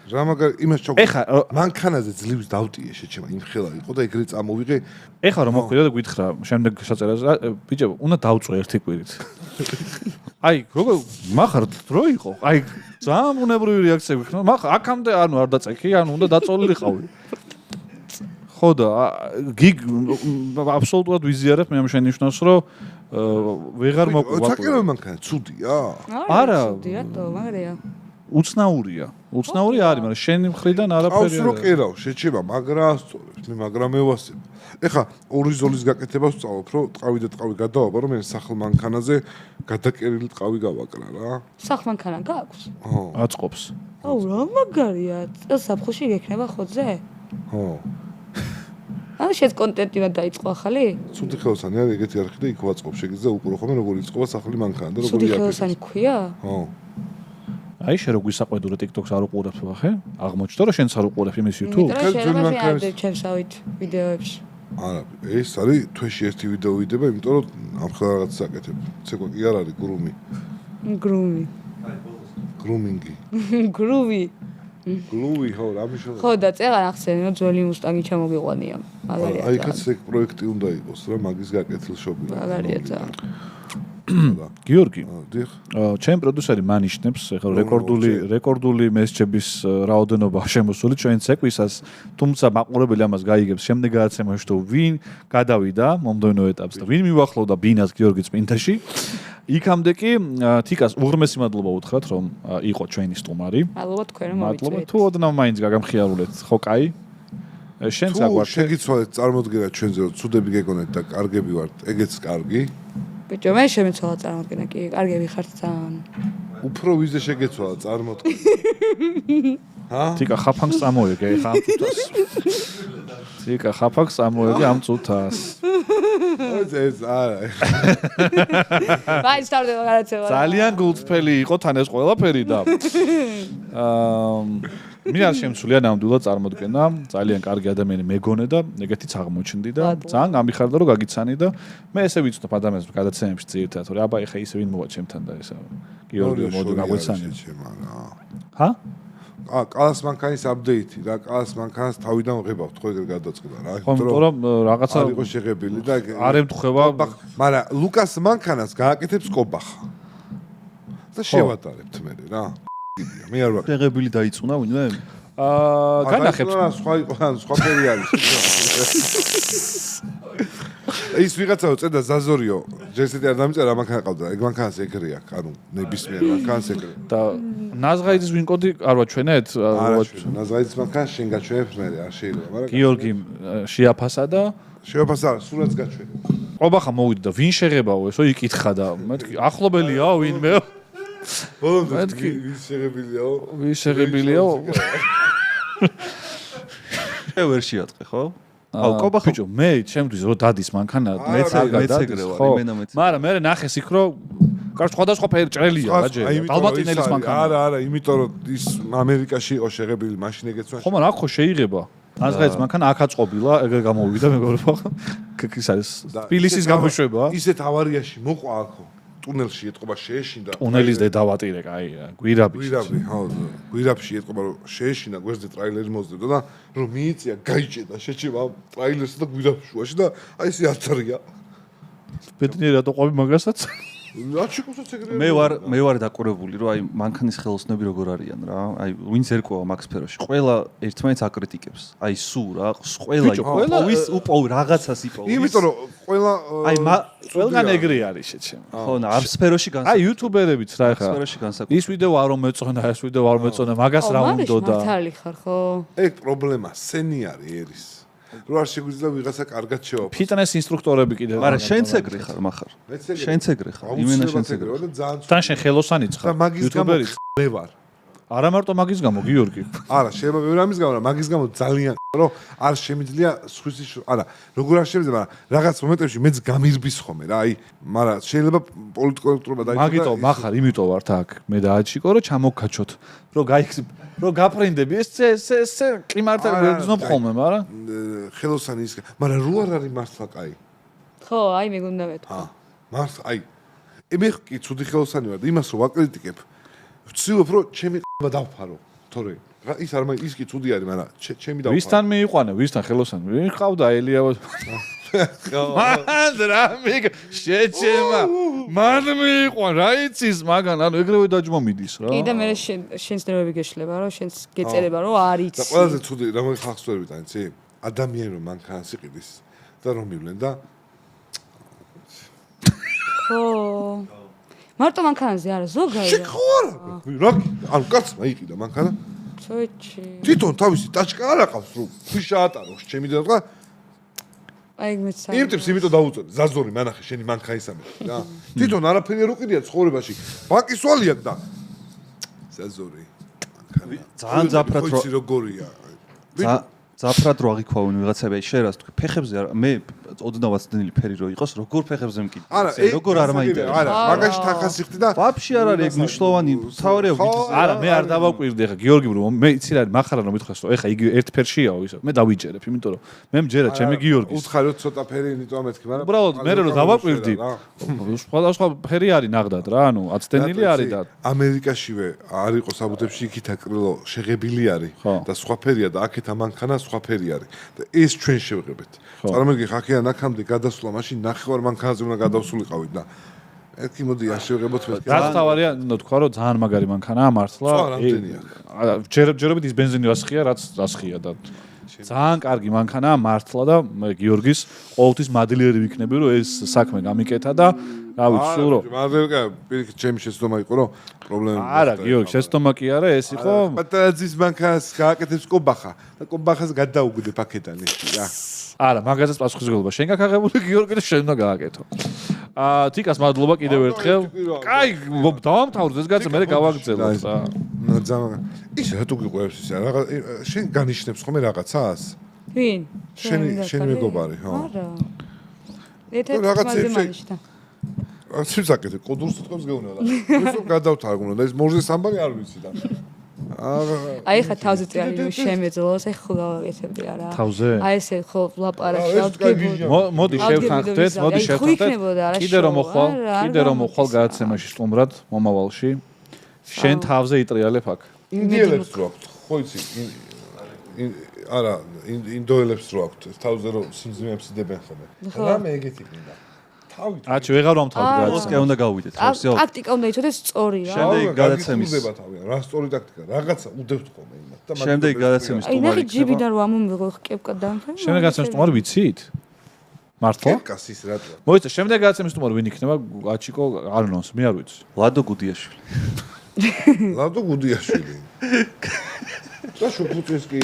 S2: რა მაგარ იმას ჩავ.
S1: ეხა
S2: მანქანაზე ძლივს დავტიე შეჩემა იმ ხელა იყო და ეგრე წამოვიღე.
S1: ეხა რომ მოხვიდა და გითხრა შემდეგ საწერაზე ბიჭო უნდა დავწვე ერთი კვირით. აი როგორ მახარ დრო იყო? აი ძალიან ბუნებრივი რეაქცია გიქნა. მახარ აქამდე ანუ არ დაწექი, ანუ უნდა დაწოლილიყავი. ხო და აბსოლუტურად ვიზიარებ მე ამ შენიშნავს რომ ვეღარ მოყვება.
S2: საკერავი მანქანა ცუდია?
S3: არა, ცუდია თო, მაგრია.
S1: უცნაურია. უცნაური არის, მაგრამ შენი მხრიდან არაფერი
S2: ყავს რო კერავ, შეჩება, მაგრა ასწორებს, მე მაგრა მევასებ. ეხა ორი ზოლის გაკეთებას ვწავლობ, რომ ტყავი და ტყავი გადავაბა, რომ მე სახლ მანქანაზე გადაკერილი ტყავი გავაკრა რა.
S3: სახლ-მანქანა გაქვს?
S2: ხო.
S1: აწყობს.
S3: აუ რა მაგარია, წელს საფხუში გექნება ხოძე?
S2: ხო.
S3: ანუ შეც კონტენტი უნდა დაიწყო ახალი?
S2: ცუდი ხელოსანი არის, ეგეთი არხი და იქ ვაწყობ, შეგიძლია უყურო ხოლმე როგორ იწყობა სახლი მანქანა და როგორ
S3: ცუდი
S2: იაკეთებს.
S3: ხელოსანი ქვია?
S2: ხო.
S1: აი შე რო გვისაყვედურე TikTok-ს არ უყურებ ახე? აღმოჩნდა რომ შენც არ უყურებ იმის YouTube?
S3: იმიტომ რომ შეიძლება შეადებ ჩემსავით ვიდეოებში.
S2: არა, ეს არის თვეში ერთი ვიდეო ვიდება, იმიტომ რომ ამ ხელ რაღაცას აკეთებ. ცეკვა კი არ არის გრუმი.
S3: გრუმი.
S2: გრუმინგი.
S3: გრუვი.
S2: გლუვი ხო, რა მიშო.
S3: ხო და წეღარ ახსენე რომ ძველი მუსტანგი ჩამოგიყვანია. მაგარია.
S2: აი კაც ეგ პროექტი უნდა იყოს რა, მაგის გაკეთილ შობია.
S3: მაგარია ძალიან.
S1: გიორგი,
S2: დიახ.
S1: ჩემ პროდიუსერი მანიშნებს, ეხლა რეკორდული მესეჯების რაოდენობა შემოსული ჩვენ ცეკვისას, თუმცა მაყურებელი ამას გაიგებს შემდეგ გადაცემაში, თუ ვინ გადავიდა მომდევნო ეტაპს და ვინ მივახლოვდა ბინას გიორგი წმინდაში. იქამდე კი თიკას უღრმესი მადლობა უთხრათ, რომ იყო ჩვენი სტუმარი.
S3: მადლობა თქვენ რომ
S1: მადლობა
S3: მოვიწვიეთ.
S1: თუ ოდნავ მაინც გაგამხიარულეთ, ხო კაი? შენ საგვართ
S2: შეგიცვალეთ წარმოდგენა ჩვენზე რომ ცუდები გეგონეთ და კარგები ვართ, ეგეც კარგი.
S3: ბიჭო, მე შემეცვალა წარმოდგენა კი, კარგები ხართ ძალიან.
S2: უფრო ვიზე შეგეცვალა წარმოდგენა. ჰა?
S1: თიკა ხაფანგს წამოეგე ხა ამ წუთას. თიკა ხაფანგს წამოეგე ამ წუთას.
S2: ეს არა.
S3: მაინც თავდება გადაცემა.
S1: ძალიან გულწრფელი იყო თან ეს ყველაფერი და მე არ შემცვლია ნამდვილად წარმოდგენა, ძალიან კარგი ადამიანი მეგონე და ეგეთიც აღმოჩნდი და ძალიან გამიხარდა რომ გაგიცანი და მე ესე ვიცნობ ადამიანებს გადაცემებში ძირითადად, რომ აბა ეხა ისე ვინ მოვა ჩემთან და ესა გიორგი მოდი გაგვეცანი. ჰა?
S2: კალას მანქანის აპდეიტი რა, კალას მანქანას თავიდან ვღებავთ, ხო ეგრე გადაწყდა რა.
S1: იმიტომ რომ რაღაცა
S2: არ იყო შეღებილი და
S1: არ ემთხვევა,
S2: მაგრამ ლუკას მანქანას გააკეთებს კობახა. და შევატარებთ მე რა. მე არ ვაკეთებ.
S4: შეღებილი დაიწუნა ვინმე?
S1: განახებს.
S2: სხვა იყო, სხვა ფერი არის. ის ვიღაცა უწედა ზაზორიო, ჯესეთი არ დამიწერა მანქანა ყავდა, ეგ მანქანას ეგრე აქვს, ანუ ნებისმიერ მანქანას ეგრე.
S1: და ნაზღაიძის ვინ კოდი არ ვაჩვენეთ?
S2: ნაზღაიძის მანქანას შენ გაჩვენებ მე, არ შეიძლება, მაგრამ
S1: გიორგი შეაფასა და
S2: შეაფასა, სულაც გაჩვენებ.
S1: ყობახა მოვიდა და ვინ შეღებაო ესო იკითხა და მეთქი ახლობელიაო ვინმე?
S2: ბოლომდე ვის შეღებილიაო?
S1: ვის შეღებილიაო?
S4: ვერ შეატყე, ხო? აუ, ყობახა
S1: ბიჭო, მე ჩემთვის რო დადის მანქანა, მეც არ
S4: მეცეგრე ვარ, იმენა მეცეგრე.
S1: მაგრამ მე ნახეს იქ რო კაც სხვადასხვა ფერი ჭრელია რა ჯერ. დალმატინელის მანქანა.
S2: არა, იმიტომ რომ ის ამერიკაში იყო შეღებილი მაშინ ეგეც
S1: ხო, მაგრამ აქ ხო შეიღება. ნაზღაიძის მანქანა აქ აწყობილა, ეგრე გამოვიდა მეგობრებო. ის არის თბილისის გამოშვება.
S2: ისეთ ავარიაში მოყვა აქო. ტუნელში ეთყობა შეეშინდა.
S1: ტუნელის დედავატირე, კაი, გვირაბი.
S2: გვირაბი, ხო, გვირაბში ეთყობა რომ შეეშინდა, გვერდზე ტრაილერი მოძებდა და რომ მიიწია, გაიჭედა, შეჭება ტრაილერსა და გვირაბში შუაში და აი ესე აცარია.
S1: ბედნიერი რატო ყვავი მაგასაც?
S2: რაჩიკოსაც ეგრე.
S4: მე ვარ დაკვირვებული, რომ აი მანქანის ხელოსნები როგორ არიან რა. აი ვინც ერკვევა მაგ სფეროში. ყველა ერთმანეთს აკრიტიკებს. აი სუ რა, ყველა ის უპოვ რაღაცას იპოვ.
S2: იმიტომ რომ ყველა
S4: აი
S1: ყველგან ეგრე არის შეჩემ.
S4: ხო, ამ სფეროში განსაკუთრებით.
S1: აი იუთუბერებიც რა ხა.
S4: სფეროში განსაკუთრებით.
S1: ის ვიდეო არ მომეწონა, ეს ვიდეო არ მომეწონა, მაგას რა უნდა და.
S3: მართალი ხარ ხო?
S2: ეგ პრობლემა სენი არის ერის. რო არ შეგვიძლია ვიღაცა კარგად შევაფასო.
S1: ფიტნეს ინსტრუქტორები კიდევ.
S4: მაგრამ შენც ეგრე ხარ, מחარ. შენც ეგრე ხარ. იმენა შენც ეგრე.
S1: თან შენ ხელოსანიც ხარ.
S2: იუთუბერი მე ვარ.
S1: არა მარტო მაგის გამო, გიორგი.
S2: არა, შეიძლება ვერ ამის გამო, მაგის გამო ძალიან რომ არ შემიძლია სხვისი არა, როგორ არ შემიძლია, მაგრამ რაღაც მომენტებში მეც გამირბის ხოლმე რა, აი, მაგრამ შეიძლება პოლიტკორექტურობა დაიწყო.
S1: მაგიტომ מחარ, იმიტომ ვართ აქ. მე დააჩიკო რომ ჩამოგკაჩოთ. რომ გაფრინდები ეს კლიმატი ვერ გზნობ ხოლმე, მაგრამ
S2: ხელოსანი ის, მაგრამ რო არ არის მართლა კაი.
S3: ხო, აი მე გუნდა მეთქვა.
S2: მართლა, აი. მე კი ცუდი ხელოსანი ვარ და იმას რომ ვაკრიტიკებ. ვცდილობ რომ ჩემი ყება დავფარო. თორე ის არ ის კი ცუდი არის, მაგრამ ჩემი და
S1: ვისთან მიიყვანე, ვისთან ხელოსან? ვინ ყავდა ელიავა? მან რა მიგ შეჩემა. მან მიიყვან, რა იცის მაგან, ანუ ეგრევე დაჯმა მიდის რა.
S3: კი და მე შენს ნერვები გეშლება, რომ შენს გეწერება, რომ არ იცი.
S2: და ყველაზე ცუდი რა ხახს ვერ ვიტან, იცი? ადამიანი რომ მანქანას იყიდის და რომ მივლენ და
S3: ხო. მარტო მანქანაზე არა, ზოგადად.
S2: ხო არა. რა ანუ კაცმა იყიდა მანქანა.
S3: ჩოჩი.
S2: თვითონ თავისი ტაჩკა არ აყავს რომ ფიშა ატაროს ჩემი და
S3: აი მეცაი.
S2: იმ ტიპს იმიტომ დაუწოდე ზაზორი მანახე შენი მანქაისამე რა. თვითონ არაფერი არ უყიდია ცხოვრებაში. ბანკის ვალი აქვს და ზაზორი მანქანა.
S4: ძალიან ზაფრად
S2: რო იცი როგორია.
S4: ზაფრად რო აღიქვავენ ვიღაცები შენ რას თქვი ფეხებზე მე ოდნავ აცდენილი ფერი რო იყოს როგორ ფეხებზე მკიდე
S2: არა
S4: როგორ არ მაინტერესებს
S2: არა მაგაში თახას იხდი და
S4: ვაფშე არ არის ეგ მნიშვნელოვანი თავარია ვიდეო
S1: არა მე არ დავაკვირდი ახლა გიორგი რომ მე იცი რა მახარა რომ მითხრას რომ ახლა იგი ერთ ფერშიაო ისო მე დავიჯერებ იმიტომ რომ მე მჯერა ჩემი გიორგის
S2: უთხარი რომ ცოტა ფერი იმიტომ მეთქი მაგრამ
S1: უბრალოდ მე რომ დავაკვირდი სხვა ფერი არის ნაღდად რა ანუ აცდენილი არის და
S2: ამერიკაშივე არ იყო საბუთებში იქით აკრილო შეღებილი არის და სხვა ფერია და აქეთ ამანქანა სხვა ფერი არის და ეს ჩვენ შევღებეთ წარმოგიდგენ ხაქიან აქამდე გადასვლა მაშინ ნახევარ მანქანაზე უნდა გადავსულიყავით და ეთქი მოდი არ შევღებოთ მე
S1: რაც თავარია თქვა რომ ძალიან მაგარი მანქანაა მართლა ჯერჯერობით ის ბენზინი რასხია რაც რასხია და ძალიან კარგი მანქანაა მართლა და მე გიორგის ყოველთვის მადლიერი ვიქნები რომ ეს საქმე გამიკეთა და რა ვიცი სულ რომ
S2: მადლიერკა პირიქით ჩემი შეცდომა იყო რომ პრობლემები
S1: არა გიორგი შეცდომა კი არა ეს იყო
S2: პატარაძის მანქანას გააკეთებს კობახა და კობახას გადაუგდებ აქედან ის რა
S1: არა მაგაზეც პასუხისმგებლობა შენ გაქაღებული გიორგი და შენ უნდა გააკეთო თიკას მადლობა კიდევ ერთხელ კაი დავამთავრდეთ ეს კაცი მე გავაგრძელოთ
S2: ძალიან ის რატო გიყვებს ის რა შენ განიშნებს ხომ რაღაცას
S3: ვინ
S2: შენი მეგობარი ხო
S3: არა ერთად
S2: ციფს აკეთე კოდურს თქოს გეუნება ეს გადავთარგმნო და ეს მორზეს ამბავი არ ვიცი და
S3: აი ხა თავზე წერილი შემეძლოს აი ხო გავაკეთებდი არა
S1: თავზე
S3: აი ესე ხო ლაპარაკი
S1: მოდი შევთანხმდეთ მოდი შევთანხმდეთ კიდე რომ მოხვალ გადაცემაში სტუმრად მომავალში შენ თავზე იტრიალებ აქ
S2: ინდიელებს რო აქვს ხო იცი არა ინდოელებს რო აქვს თავზე რომ სიმძიმეებს იდებენ ხოლმე რამე ეგეთი გინდა
S1: აჩ ვეღარ ვამთავრდი
S4: გადაცემა უნდა გავიდეთ ხოსიო
S3: ტაქტიკა უნდა იცოდეს სწორი რა
S4: შემდეგი გადაცემის
S2: რა სწორი ტაქტიკა რაღაცა უდებთ ხოლმე იმას და
S4: შემდეგი გადაცემის
S3: აი
S4: სტუმარი
S3: ნახე ჯიბიდან რომ ამომიღო კეპკა დამხე
S1: შემდეგი გადაცემის სტუმარი ვიცით მართლა
S2: კასის რატო
S1: მოიცა შემდეგი გადაცემის სტუმარი ვინ იქნება აჩიკო არნოს მე არ ვიცი
S4: ლადო გუდიაშვილი
S2: ლადო გუდიაშვილი და შუქუწესკი